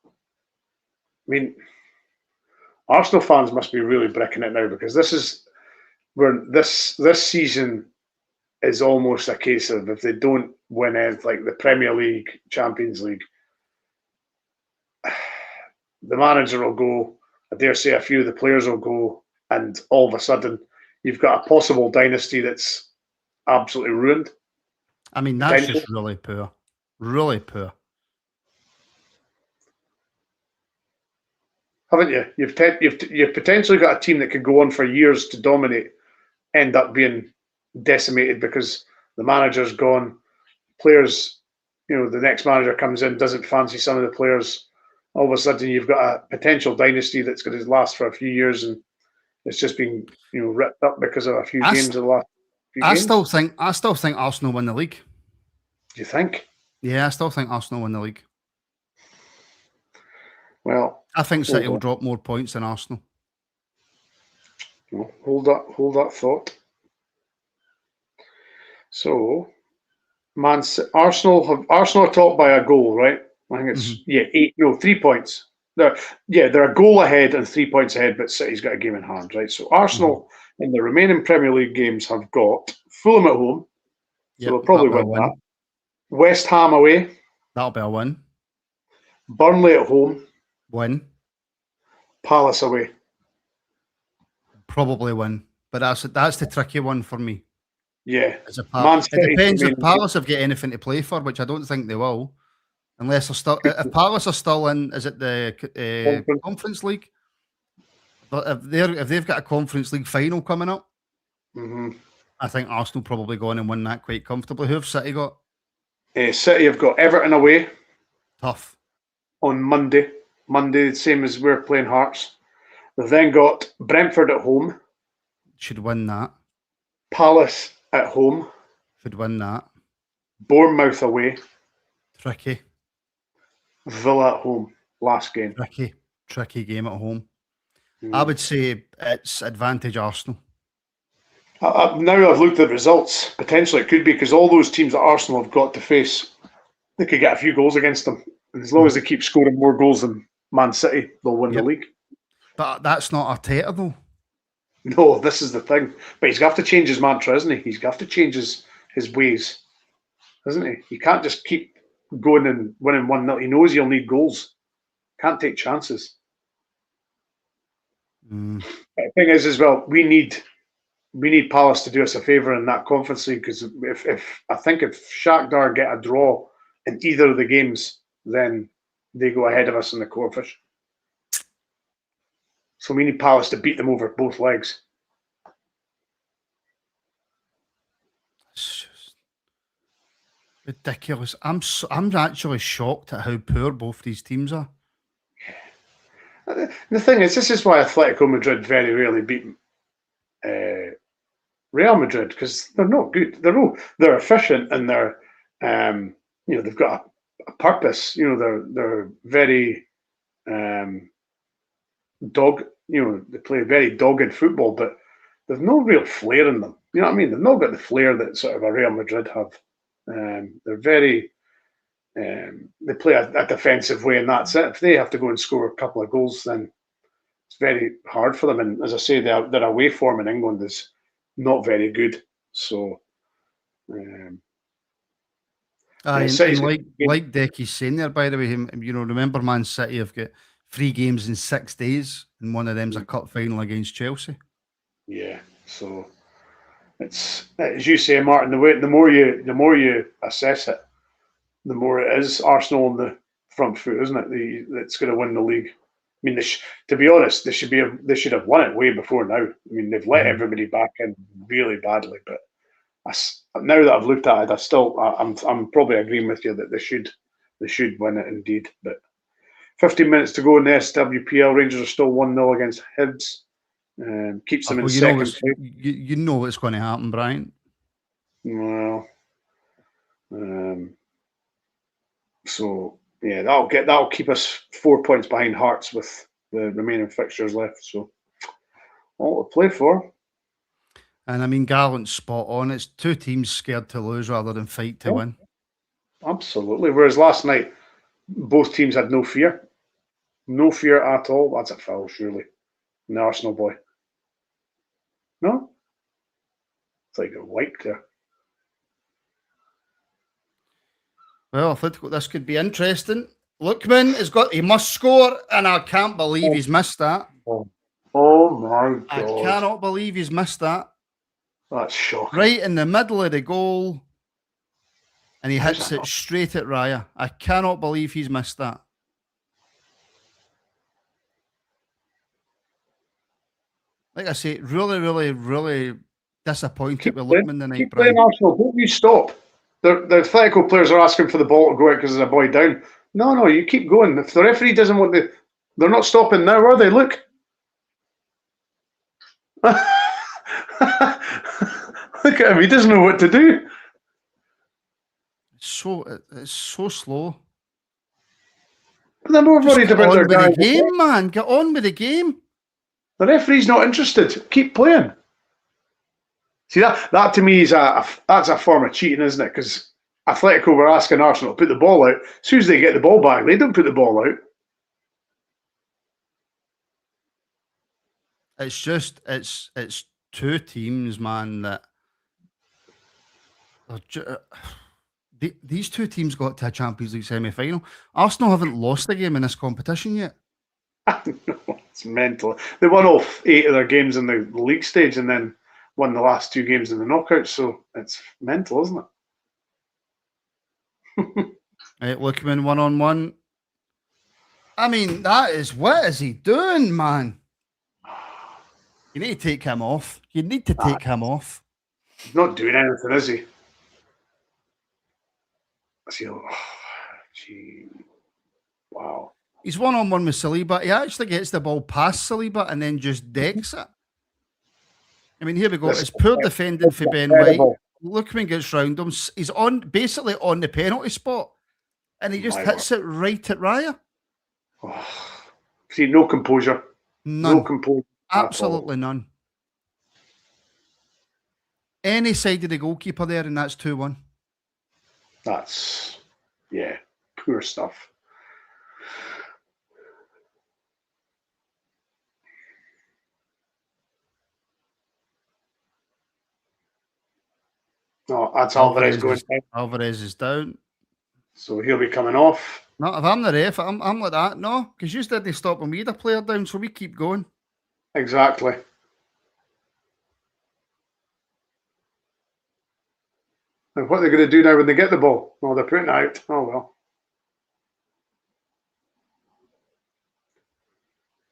I mean, Arsenal fans must be really bricking it now, because this is where this season is almost a case of, if they don't win it, like the Premier League, Champions League, the manager will go, I dare say a few of the players will go, and all of a sudden you've got a possible dynasty that's absolutely ruined. I mean, that's just really poor. Really poor. Haven't you? You've potentially got a team that could go on for years to dominate, end up being decimated because the manager's gone. Players, the next manager comes in, doesn't fancy some of the players. All of a sudden, you've got a potential dynasty that's going to last for a few years, and it's just been ripped up because of a few games in the last few games. I still think Arsenal win the league. Do you think? Yeah, I still think Arsenal win the league. Well, I think City will drop more points than Arsenal. Well, hold that thought. So, Arsenal are topped by a goal, right? I think it's 3 points. They're a goal ahead and 3 points ahead, but City's got a game in hand, right? So Arsenal in the remaining Premier League games have got Fulham at home, so they'll probably win that. West Ham away. That'll be a win. Burnley at home. Win. Palace away. Probably win, but that's the tricky one for me. Yeah, it depends if Palace have got anything to play for, which I don't think they will, unless they're still. If Palace are still in, is it the Conference League? But if they've got a Conference League final coming up, I think Arsenal probably go on and win that quite comfortably. Who have City got? City have got Everton away. Tough. On Monday, the same as we're playing Hearts. They've then got Brentford at home. Should win that. Palace at home. Should win that. Bournemouth away. Tricky. Villa at home. Last game. Tricky game at home. I would say it's advantage Arsenal. Now I've looked at the results. Potentially it could be, because all those teams that Arsenal have got to face, they could get a few goals against them. And as long as they keep scoring more goals than Man City, they'll win the league. But that's not Arteta, though. No, this is the thing. But he's got to change his mantra, isn't he? He's got to change his ways, isn't he? He can't just keep going and winning 1-0. He knows he'll need goals. Can't take chances. But the thing is, as well, we need Palace to do us a favour in that Conference League, because if Shakhtar get a draw in either of the games, then they go ahead of us in the quarterfinals. So we need Palace to beat them over both legs. It's just ridiculous. I'm actually shocked at how poor both these teams are. The thing is, this is why Atletico Madrid very rarely beat Real Madrid, because they're not good. They're efficient, and they're they've got a purpose. They're very they play very dogged football, but there's no real flair in them. You know what I mean? They've not got the flair that sort of a Real Madrid have. They're very they play a defensive way, and that's it. If they have to go and score a couple of goals, then it's very hard for them. And as I say, their away form in England is not very good. So, and like Decky's saying there, by the way, remember Man City have got 3 games in 6 days, and one of them's a cup final against Chelsea. Yeah, so it's as you say, Martin, the more you assess it, the more it is Arsenal on the front foot, isn't it? That's going to win the league. I mean, to be honest, they should have won it way before now. I mean, they've let everybody back in really badly. But now that I've looked at it, I'm probably agreeing with you that they should win it indeed. But 15 minutes to go in the SWPL. Rangers are still 1-0 against Hibs. Keeps them in second place. You know what's going to happen, Brian. Well, so yeah, that'll keep us 4 points behind Hearts with the remaining fixtures left. So all to play for. And I mean, Gallant's spot on. It's two teams scared to lose rather than fight to win. Absolutely. Whereas last night, both teams had no fear. No fear at all. That's a foul, surely. And the Arsenal boy. No? It's like a wiped there. Well, Atletico, this could be interesting. Lookman he must score, and I can't believe he's missed that. Oh my God. I cannot believe he's missed that. That's shocking. Right in the middle of the goal, and he hits it straight at Raya. I cannot believe he's missed that. Like I say, really, really, really disappointed with Lookman tonight, keep Brian. playing Arsenal. Don't you stop. The Atletico players are asking for the ball to go out because there's a boy down. No, you keep going. If the referee doesn't want they're not stopping now, are they? Look. Look at him. He doesn't know what to do. It's so slow. But they're more worried about their guys. Get on with the game, man. Get on with the game. The referee's not interested. Keep playing. See, that to me is that's a form of cheating, isn't it? Because Atletico were asking Arsenal to put the ball out. As soon as they get the ball back, they don't put the ball out. It's just it's two teams, man, that these two teams got to a Champions League semi-final. Arsenal haven't lost a game in this competition yet. It's mental. They won all 8 of their games in the league stage and then won the last 2 games in the knockouts. So it's mental, isn't it? Right, Lookman 1-on-1. I mean, what is he doing, man? You need to take him off. You need to take him off. He's not doing anything, is he? Wow. He's 1-on-1 with Saliba. He actually gets the ball past Saliba and then just decks it. I mean, here we go. It's poor defending for Ben White. Lookman gets round him. He's basically on the penalty spot. And he just hits it right at Raya. See, no composure. None. No composure. Absolutely none. Any side of the goalkeeper there, and that's 2-1. That's, poor stuff. No, that's Alvarez going down. Alvarez is down. So he'll be coming off. No, if I'm the ref, I'm like that. No, because you didn't stop when we had a player down, so we keep going. Exactly. And what they're going to do now when they get the ball? Well, they're putting it out. Oh, well.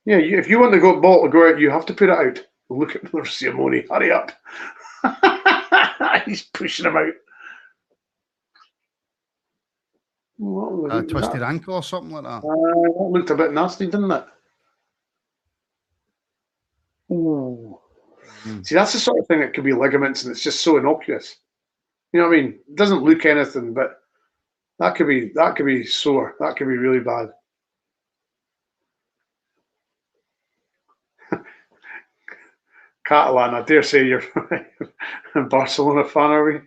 Yeah, if you want the ball to go out, you have to put it out. Look at Simone. Hurry up. He's pushing him out. Twisted ankle or something like that. That looked a bit nasty, didn't it? Ooh. See, that's the sort of thing that could be ligaments, and it's just so innocuous. You know what I mean? It doesn't look anything, but that could be sore. That could be really bad. Catalan, I dare say you're a Barcelona fan, are we?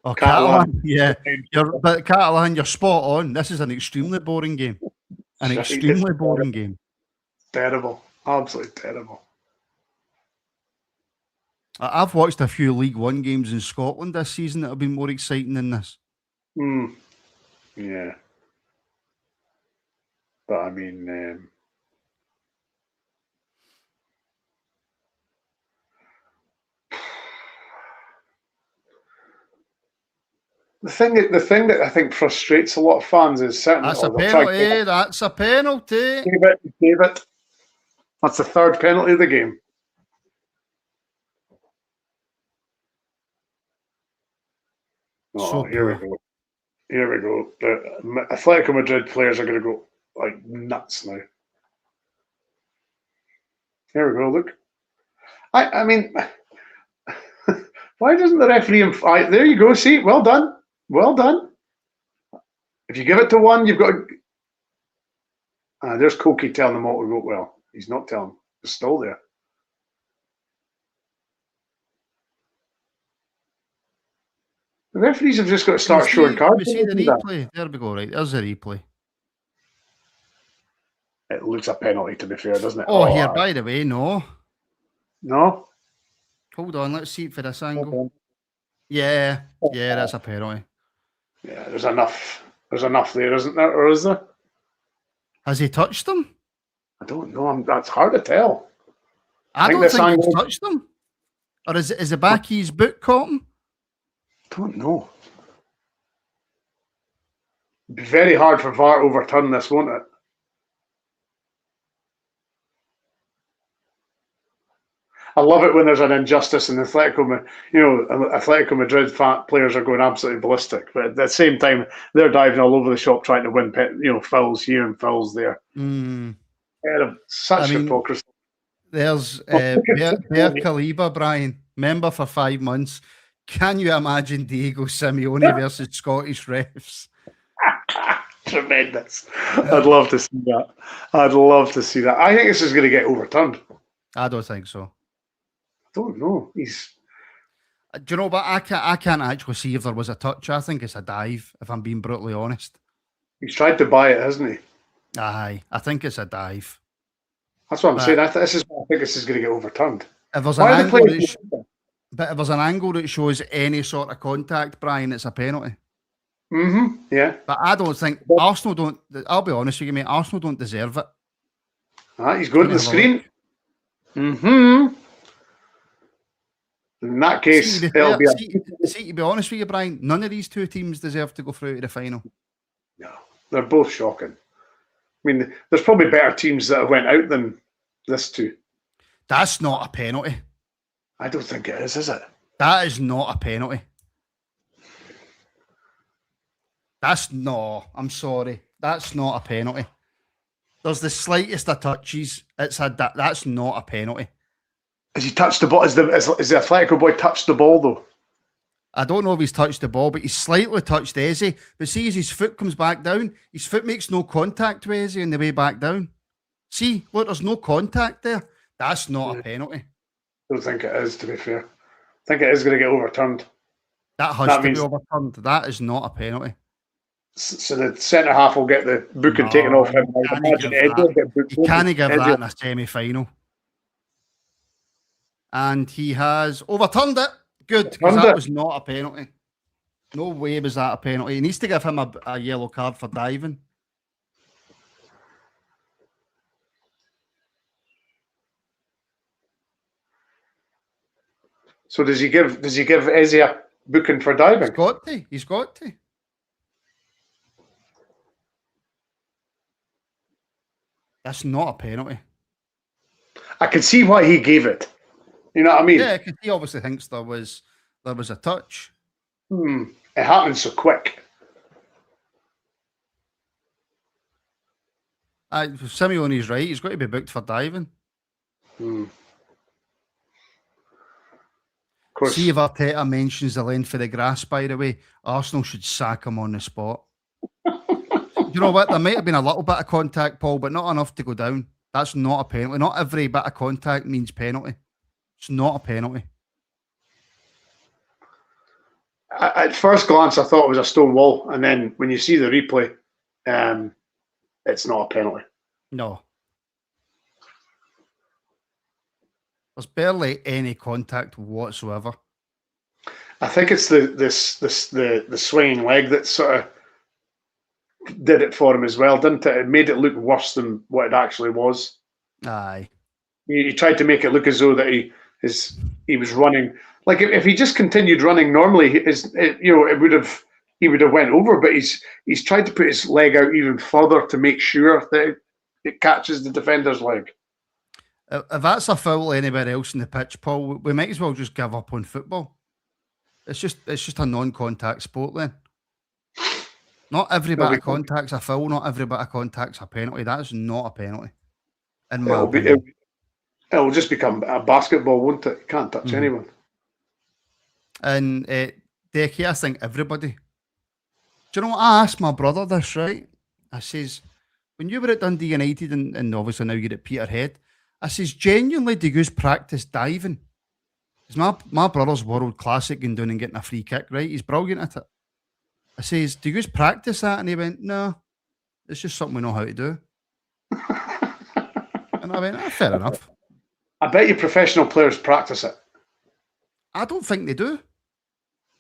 Oh, Catalan, yeah. But Catalan, you're spot on. This is an extremely boring game. Extremely boring game. Terrible. Absolutely terrible. I've watched a few League One games in Scotland this season that have been more exciting than this. Yeah. But I mean, The thing that I think frustrates a lot of fans is certainly That's a penalty. That's a penalty. Gave it. That's the third penalty of the game. Oh, So here poor. we go. Here we go. The Atletico Madrid players are going to go like nuts now. Here we go. Look. I mean, why doesn't the referee? There you go. See, well done. Well done. If you give it to one, you've got to. There's Koki telling them all to go. Well, he's not telling them. It's still there. The referees have just got to start showing cards. We see the replay. There we go. Right, there's the replay. It looks a penalty, to be fair, doesn't it? Oh, here, by the way, no. No? Hold on, let's see it for this angle. Yeah, that's a penalty. Yeah, there's enough there, isn't there? Or is there? Has he touched him? I don't know. That's hard to tell. I don't think he's touched him. Or is the back of his boot caught him? I don't know. It'd be very hard for VAR to overturn this, won't it? I love it when there's an injustice in Atletico Madrid players are going absolutely ballistic, but at the same time they're diving all over the shop trying to win, fouls here and fouls there. Such hypocrisy. There's Bear Khaliba, Brian, member for 5 months. Can you imagine Diego Simeone versus Scottish refs? Tremendous. I'd love to see that. I think this is going to get overturned. I don't think so. I don't know. Do you know what? I can't actually see if there was a touch. I think it's a dive, if I'm being brutally honest. He's tried to buy it, hasn't he? Aye, I think it's a dive. That's what I'm saying. I think this is going to get overturned. If there's an angle that shows any sort of contact, Brian, it's a penalty. Yeah. But I don't think Arsenal don't. I'll be honest with you, mate. Arsenal don't deserve it. He's going to the screen. In that case, it'll be to be honest with you, Brian, none of these two teams deserve to go through to the final. No, they're both shocking. I mean, there's probably better teams that have went out than this two. That's not a penalty. I don't think it is it? That is not a penalty. I'm sorry. That's not a penalty. There's the slightest of touches. That's not a penalty. Has he touched the ball? Has the Atletico boy touched the ball, though? I don't know if he's touched the ball, but he's slightly touched Eze. But see, as his foot comes back down, his foot makes no contact with Eze on the way back down. See, look, there's no contact there. That's not a penalty. I don't think it is, to be fair. I think it is going to get overturned. That has to be overturned. That is not a penalty. So the centre half will get the booking taken off him. You can't give that in a semi-final. And he has overturned it. Good, because that was not a penalty. No way was that a penalty. He needs to give him a yellow card for diving. So does he give Eze a booking for diving? He's got to. That's not a penalty. I can see why he gave it. You know what I mean? Yeah, because he obviously thinks there was a touch. It happened so quick. Simeone's right. He's got to be booked for diving. Of course. See if Arteta mentions the length of the grass, by the way, Arsenal should sack him on the spot. You know what? There might have been a little bit of contact, Paul, but not enough to go down. That's not a penalty. Not every bit of contact means penalty. It's not a penalty. At first glance, I thought it was a stone wall, and then when you see the replay, it's not a penalty. No. There's barely any contact whatsoever. I think it's the swinging leg that sort of did it for him as well, didn't it? It made it look worse than what it actually was. Aye. He tried to make it look as though that he was running. Like if he just continued running normally, it would have he would have went over, but he's tried to put his leg out even further to make sure that it catches the defender's leg. If that's a foul anywhere else in the pitch, Paul, we might as well just give up on football. It's just a non-contact sport then. Not every bit of contact's a foul, not every bit of contact's a penalty. That is not a penalty. In my opinion. It'll just become a basketball, won't it? You can't touch anyone. And Decky, I think everybody. Do you know what? I asked my brother this, right? I says, when you were at Dundee United and obviously now you're at Peterhead, I says, genuinely, do you practice diving? Because my brother's world classic in doing and getting a free kick, right? He's brilliant at it. I says, do you practice that? And he went, no, it's just something we know how to do. And I went, fair enough. I bet you professional players practice it. I don't think they do.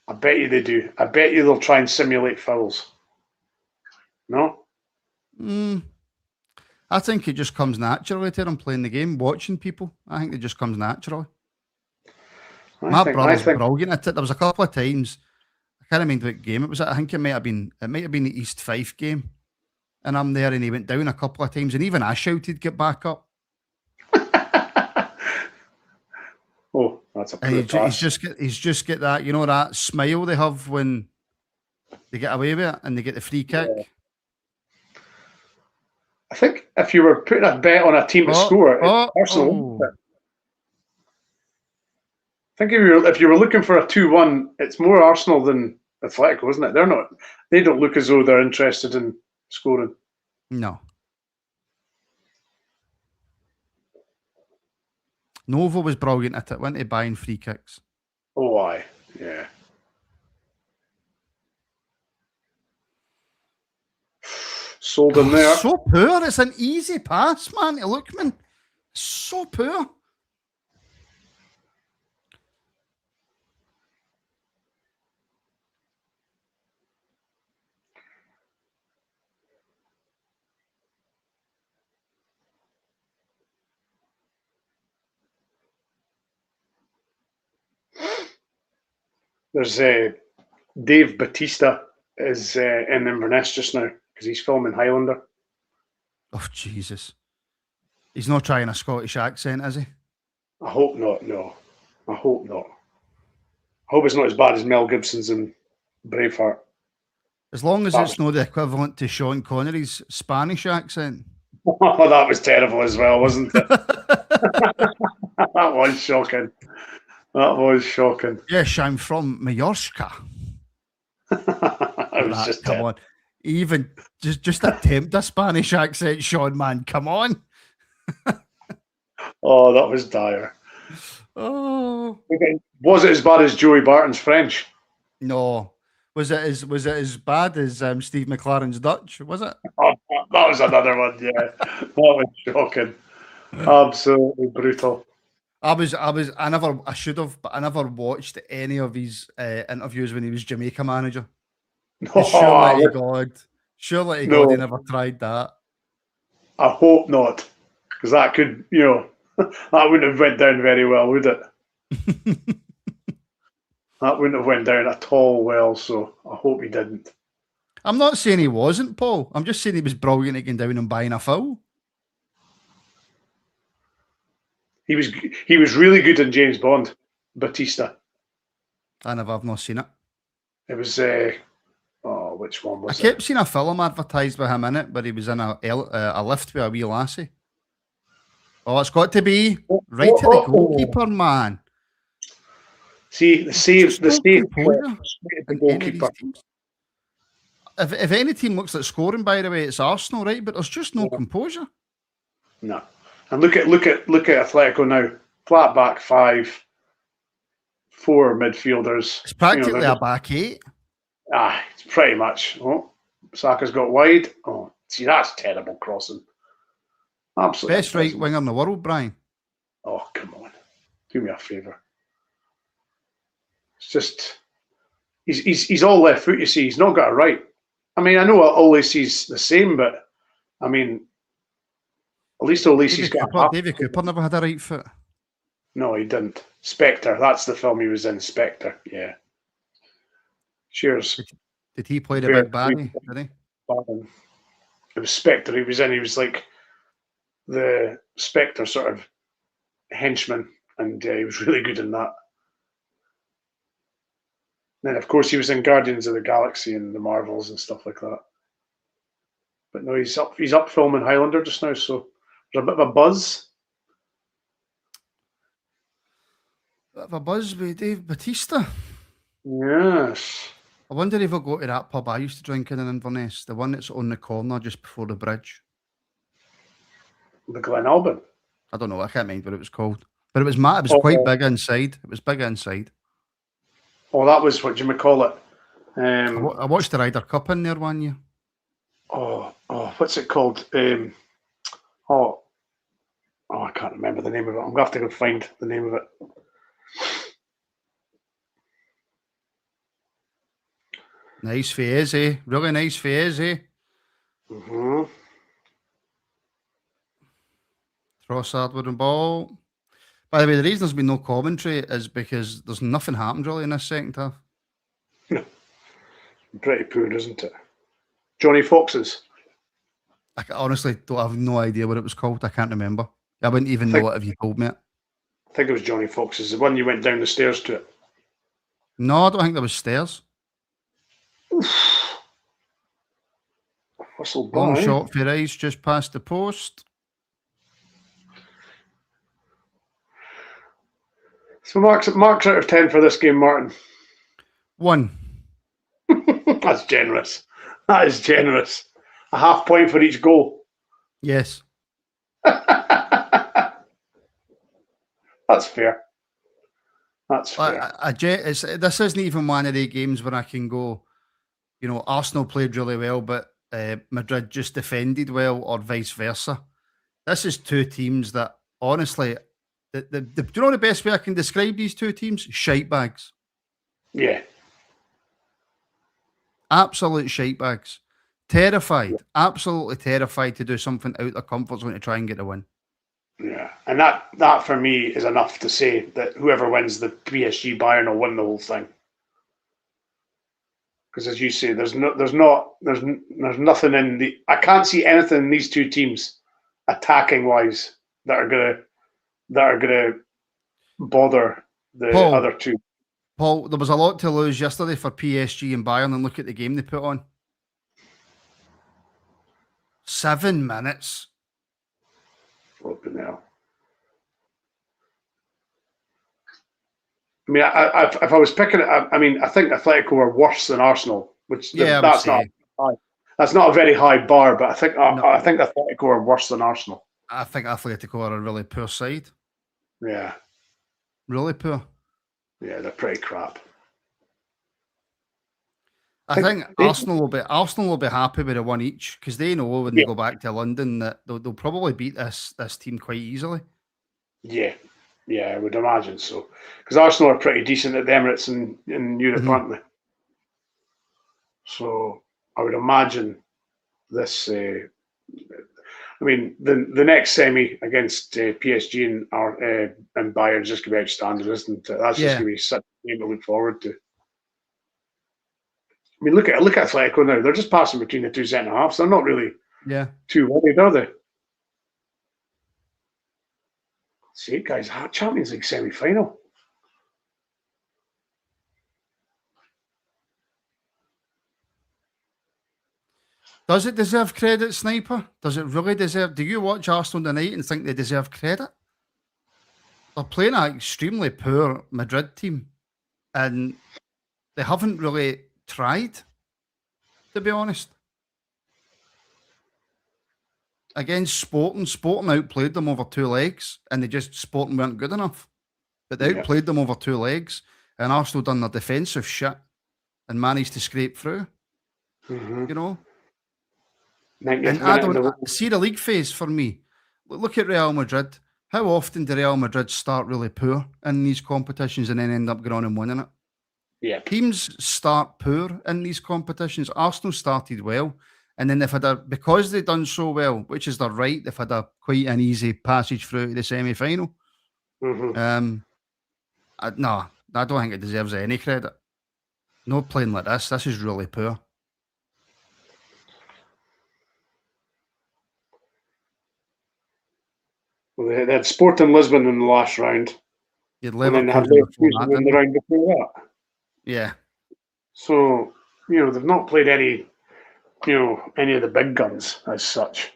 I bet you they do. I bet you they'll try and simulate fouls. No? I think it just comes naturally to them playing the game, watching people. I think it just comes naturally. My brother's brilliant at it. There was a couple of times, I can't remember what game it was at. I think it might have been the East Fife game. And I'm there and he went down a couple of times and even I shouted, get back up. Oh, that's a and he's just get that, you know, that smile they have when they get away with it and they get the free kick. Yeah. I think if you were putting a bet on a team to score, it's Arsenal. I think if you were looking for a 2-1, it's more Arsenal than Atletico, isn't it? They don't look as though they're interested in scoring. No. Nova was brilliant at it, wasn't he, buying free kicks? Oh, aye. Yeah. Sold in there. So poor. It's an easy pass, man, to Lookman. So poor. There's Dave Batista is in Inverness just now because he's filming Highlander. Oh, Jesus. He's not trying a Scottish accent, is he? I hope not, no. I hope not. I hope it's not as bad as Mel Gibson's in Braveheart. As long as it's not the equivalent to Sean Connery's Spanish accent. Oh, that was terrible as well, wasn't it? That was shocking. That was shocking. Yes, I'm from Mallorca. Come on. Even just attempt a Spanish accent, Sean, man. Come on. Oh, that was dire. Oh. Was it as bad as Joey Barton's French? No. Was it as bad as Steve McLaren's Dutch? Was it? Oh, that was another one, yeah. That was shocking. Absolutely brutal. I should have, but I never watched any of his interviews when he was Jamaica manager. Surely to God he never tried that. I hope not, because that could, that wouldn't have went down very well, would it? That wouldn't have went down at all well, so I hope he didn't. I'm not saying he wasn't, Paul. I'm just saying he was brilliant at getting down and buying a foul. He was really good in James Bond, Batista. I've not seen it. It was which one was it? I kept seeing a film advertised with him in it, but he was in a lift with a wee lassie. Oh, it's got to be right to the goalkeeper, man. See, the save the goalkeeper. If any team looks like scoring, by the way, it's Arsenal, right? But there's just no composure. No. And look at Atletico now. Flat back 5, 4 midfielders. It's practically a back 8. It's pretty much. Oh, Saka's got wide. Oh, see, that's terrible crossing. Absolutely. Best right winger in the world, Brian. Oh, come on. Do me a favour. It's just he's all left foot, you see. He's not got a right. I mean, I know Ole's the same, but I mean, at least he's got. David Cooper never had a right foot. No, he didn't. Spectre. That's the film he was in. Spectre. Yeah. Cheers. Did he play the big Barry? Did he? It was Spectre. He was in. He was like the Spectre sort of henchman, and he was really good in that. And then, of course, he was in Guardians of the Galaxy and the Marvels and stuff like that. But no, he's up filming Highlander just now, so there's a bit of a buzz. Bit of a buzz with Dave Bautista. Yes. I wonder if I'll go to that pub I used to drink in Inverness, the one that's on the corner just before the bridge. The Glen Albyn. I don't know. I can't remember what it was called, but it was mad. It was quite big inside. It was big inside. Oh, that was what you call it. I watched the Ryder Cup in there one year. Oh, what's it called? I can't remember the name of it. I'm gonna have to go find the name of it. Nice face, eh? Really nice face, eh? Mm-hmm. Trossard with the ball. By the way, the reason there's been no commentary is because there's nothing happened really in this second half. No. Pretty poor, isn't it? Johnny Fox's. I honestly don't have no idea what it was called. I can't remember. I wouldn't even know it if you told me it. I think it was Johnny Fox's, the one you went down the stairs to it. No, I don't think there was stairs. Whistle Long by. shot for Rice just past the post. So marks out of 10 for this game, Martin. 1. That's generous. That is generous. A half point for each goal. Yes. That's fair. That's fair. This isn't even one of the games where I can go, Arsenal played really well, but Madrid just defended well, or vice versa. This is two teams that, honestly, do you know the best way I can describe these two teams? Shite bags. Yeah. Absolute shite bags. Terrified. Absolutely terrified to do something out of their comfort zone to try and get a win. Yeah. And that for me is enough to say that whoever wins the PSG Bayern will win the whole thing. Because as you say, there's nothing in the. I can't see anything in these two teams, attacking wise, that are gonna bother the other two. Paul, there was a lot to lose yesterday for PSG and Bayern, and look at the game they put on. 7 minutes. Flipping hell. I mean, if I was picking it, I think Atletico are worse than Arsenal, which that's not a very high bar, but I think Atletico are worse than Arsenal. I think Atletico are a really poor side. Yeah. Really poor. Yeah, they're pretty crap. I think Arsenal will be happy with a one each, because they know when they go back to London that they'll probably beat this team quite easily. Yeah, I would imagine so. Because Arsenal are pretty decent at the Emirates in Europe, aren't they? So I would imagine this. The next semi against PSG and Bayern is just going to be outstanding, isn't it? That's just going to be such a game to look forward to. I mean, look at Atletico now. They're just passing between the two centre halves. They're not really too worried, are they? See, guys, Champions League semi-final. Does it deserve credit, Sniper? Does it really deserve? Do you watch Arsenal tonight and think they deserve credit? They're playing an extremely poor Madrid team, and they haven't really tried, to be honest. Against Sporting outplayed them over two legs, and Sporting weren't good enough. But they outplayed them over two legs, and Arsenal done their defensive shit and managed to scrape through. And I don't see the league phase for me. Look at Real Madrid. How often do Real Madrid start really poor in these competitions and then end up going on and winning it? Yeah. Teams start poor in these competitions. Arsenal started well, and then because they've done so well, which is their right, they've had quite an easy passage through to the semi-final. No, I don't think it deserves any credit. No playing like this. This is really poor. Well, they had Sporting Lisbon in the last round, You'd and then they had Leverkusen before that, Leverkusen in didn't the you? round before that. Yeah. So, they've not played any of the big guns as such.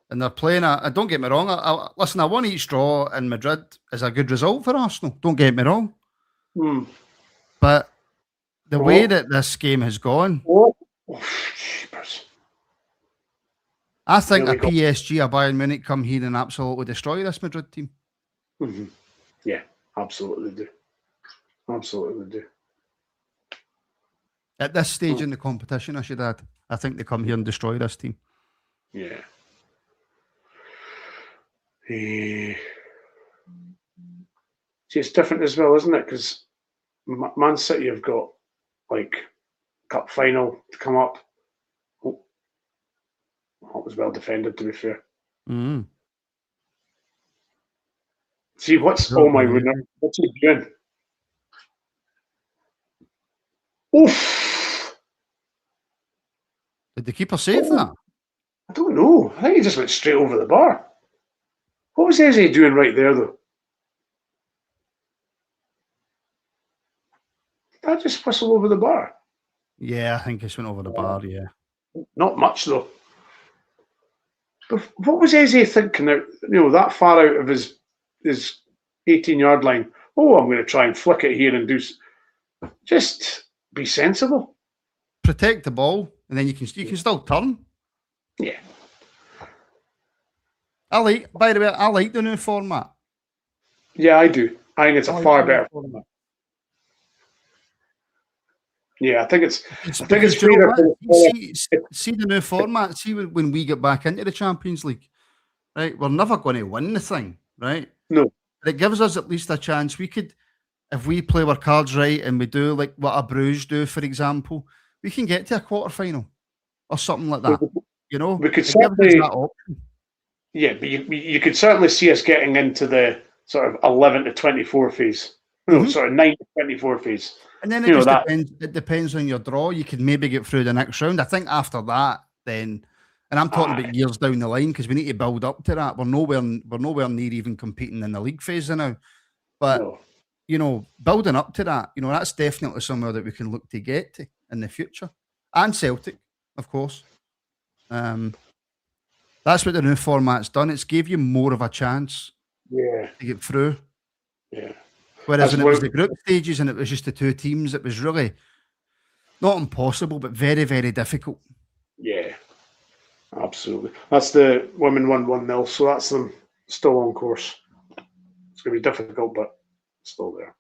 And they're playing don't get me wrong, listen, a one each draw in Madrid is a good result for Arsenal. Don't get me wrong. But the way that this game has gone, Jeepers. I think a PSG, a Bayern Munich come here and absolutely destroy this Madrid team. Mm-hmm. Yeah, absolutely do. Absolutely do. At this stage in the competition, I should add, I think they come here and destroy this team. Yeah. See, it's different as well, isn't it? Because Man City have got cup final to come up. Oh, that was well defended, to be fair. Mm-hmm. See, what's my goodness? What's he doing? Oof! Did the keeper save that? I don't know. I think he just went straight over the bar. What was Eze doing right there, though? Did that just whistle over the bar? Yeah, I think it went over the bar, yeah. Not much, though. But what was Eze thinking that far out of his 18-yard line? Oh, I'm going to try and flick it here and do... Just be sensible. Protect the ball, and then you can still turn. Yeah. By the way, I like the new format. Yeah, I do. I think it's a far better format. Yeah, I think it's clearer. See the new format. See when we get back into the Champions League, right? We're never going to win the thing, right? No. But it gives us at least a chance. We could, if we play our cards right and we do like what a Bruges do, for example, we can get to a quarter final or something like that. We could certainly. That option. Yeah, but you could certainly see us getting into the sort of 11 to 24 phase. No, sort of 9 to 24 phase. And then it depends on your draw. You could maybe get through the next round. I think after that, then, and I'm talking about years down the line because we need to build up to that. We're nowhere near even competing in the league phase now. But building up to that, that's definitely somewhere that we can look to get to in the future. And Celtic, of course. That's what the new format's done. It's gave you more of a chance to get through. Yeah. Whereas when it was the group stages and it was just the two teams, it was really not impossible, but very, very difficult. Yeah, absolutely. That's the women won 1-0, so that's them still on course. It's going to be difficult, but still there.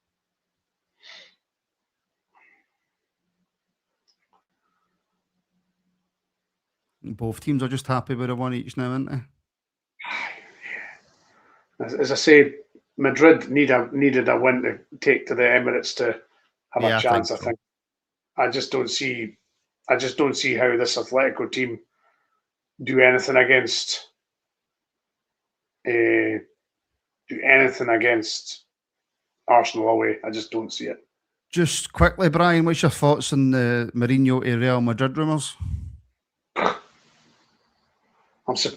Both teams are just happy with a one each now, aren't they? Yeah. As I say, Madrid needed a win to take to the Emirates to have a chance. I think. I just don't see how this Atletico team do anything against Arsenal away. I just don't see it. Just quickly, Brian, what's your thoughts on the Mourinho to Real Madrid rumours?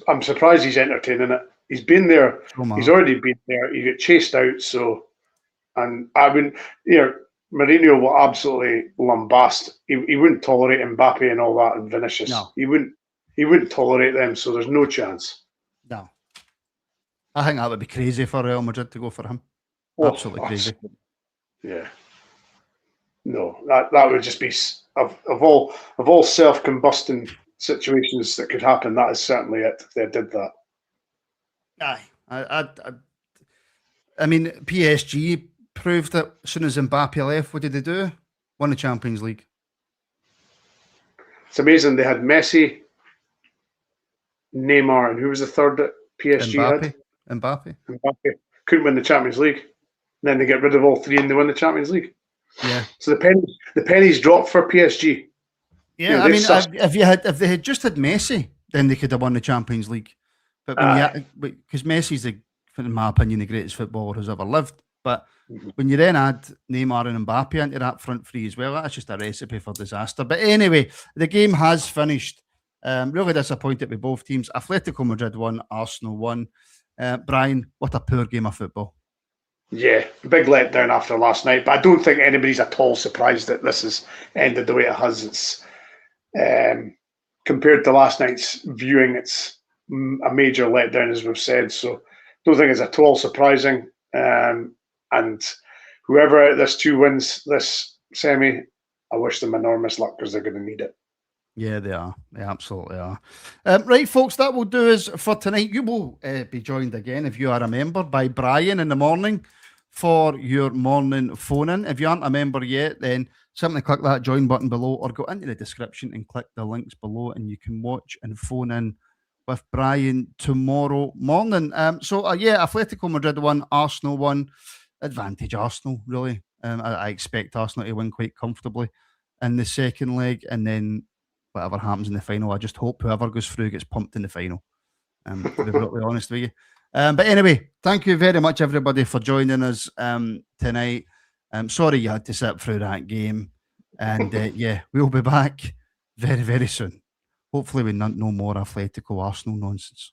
I'm surprised he's entertaining it. He's been there. He's already been there. He got chased out. So, and I wouldn't. Mourinho will absolutely lambast. He wouldn't tolerate Mbappe and all that and Vinicius. No. He wouldn't tolerate them. So there's no chance. No. I think that would be crazy for Real Madrid to go for him. Absolutely crazy. Yeah. No, that would just be of all self-combusting situations that could happen. That is certainly it. If they did that. Aye, I mean, PSG proved that as soon as Mbappe left, what did they do? Won the Champions League. It's amazing. They had Messi, Neymar, and who was the third that PSG had? Mbappe. Couldn't win the Champions League. And then they get rid of all three and they win the Champions League. Yeah. So the pennies dropped for PSG. Yeah, I mean, if they had just had Messi, then they could have won the Champions League. But because Messi's, in my opinion, the greatest footballer who's ever lived. But when you then add Neymar and Mbappe into that front three as well, that's just a recipe for disaster. But anyway, the game has finished. Really disappointed with both teams. Atletico Madrid won, Arsenal won. Brian, what a poor game of football. Yeah, big letdown after last night. But I don't think anybody's at all surprised that this has ended the way it has. It's compared to last night's viewing, it's a major letdown, as we've said. So don't think it's at all surprising. And whoever out of this two wins this semi, I wish them enormous luck because they're going to need it. Yeah, they are. They absolutely are. Right, folks, that will do us for tonight. You will be joined again, if you are a member, by Brian in the morning for your morning phone-in. If you aren't a member yet, then simply click that join button below or go into the description and click the links below and you can watch and phone in with Brian tomorrow morning. Atletico Madrid won, Arsenal won. Advantage Arsenal, really. I expect Arsenal to win quite comfortably in the second leg, and then whatever happens in the final, I just hope whoever goes through gets pumped in the final. To be brutally honest with you. But anyway, thank you very much, everybody, for joining us tonight. Sorry you had to sit through that game. And we'll be back very, very soon. Hopefully with no more Atletico Arsenal nonsense.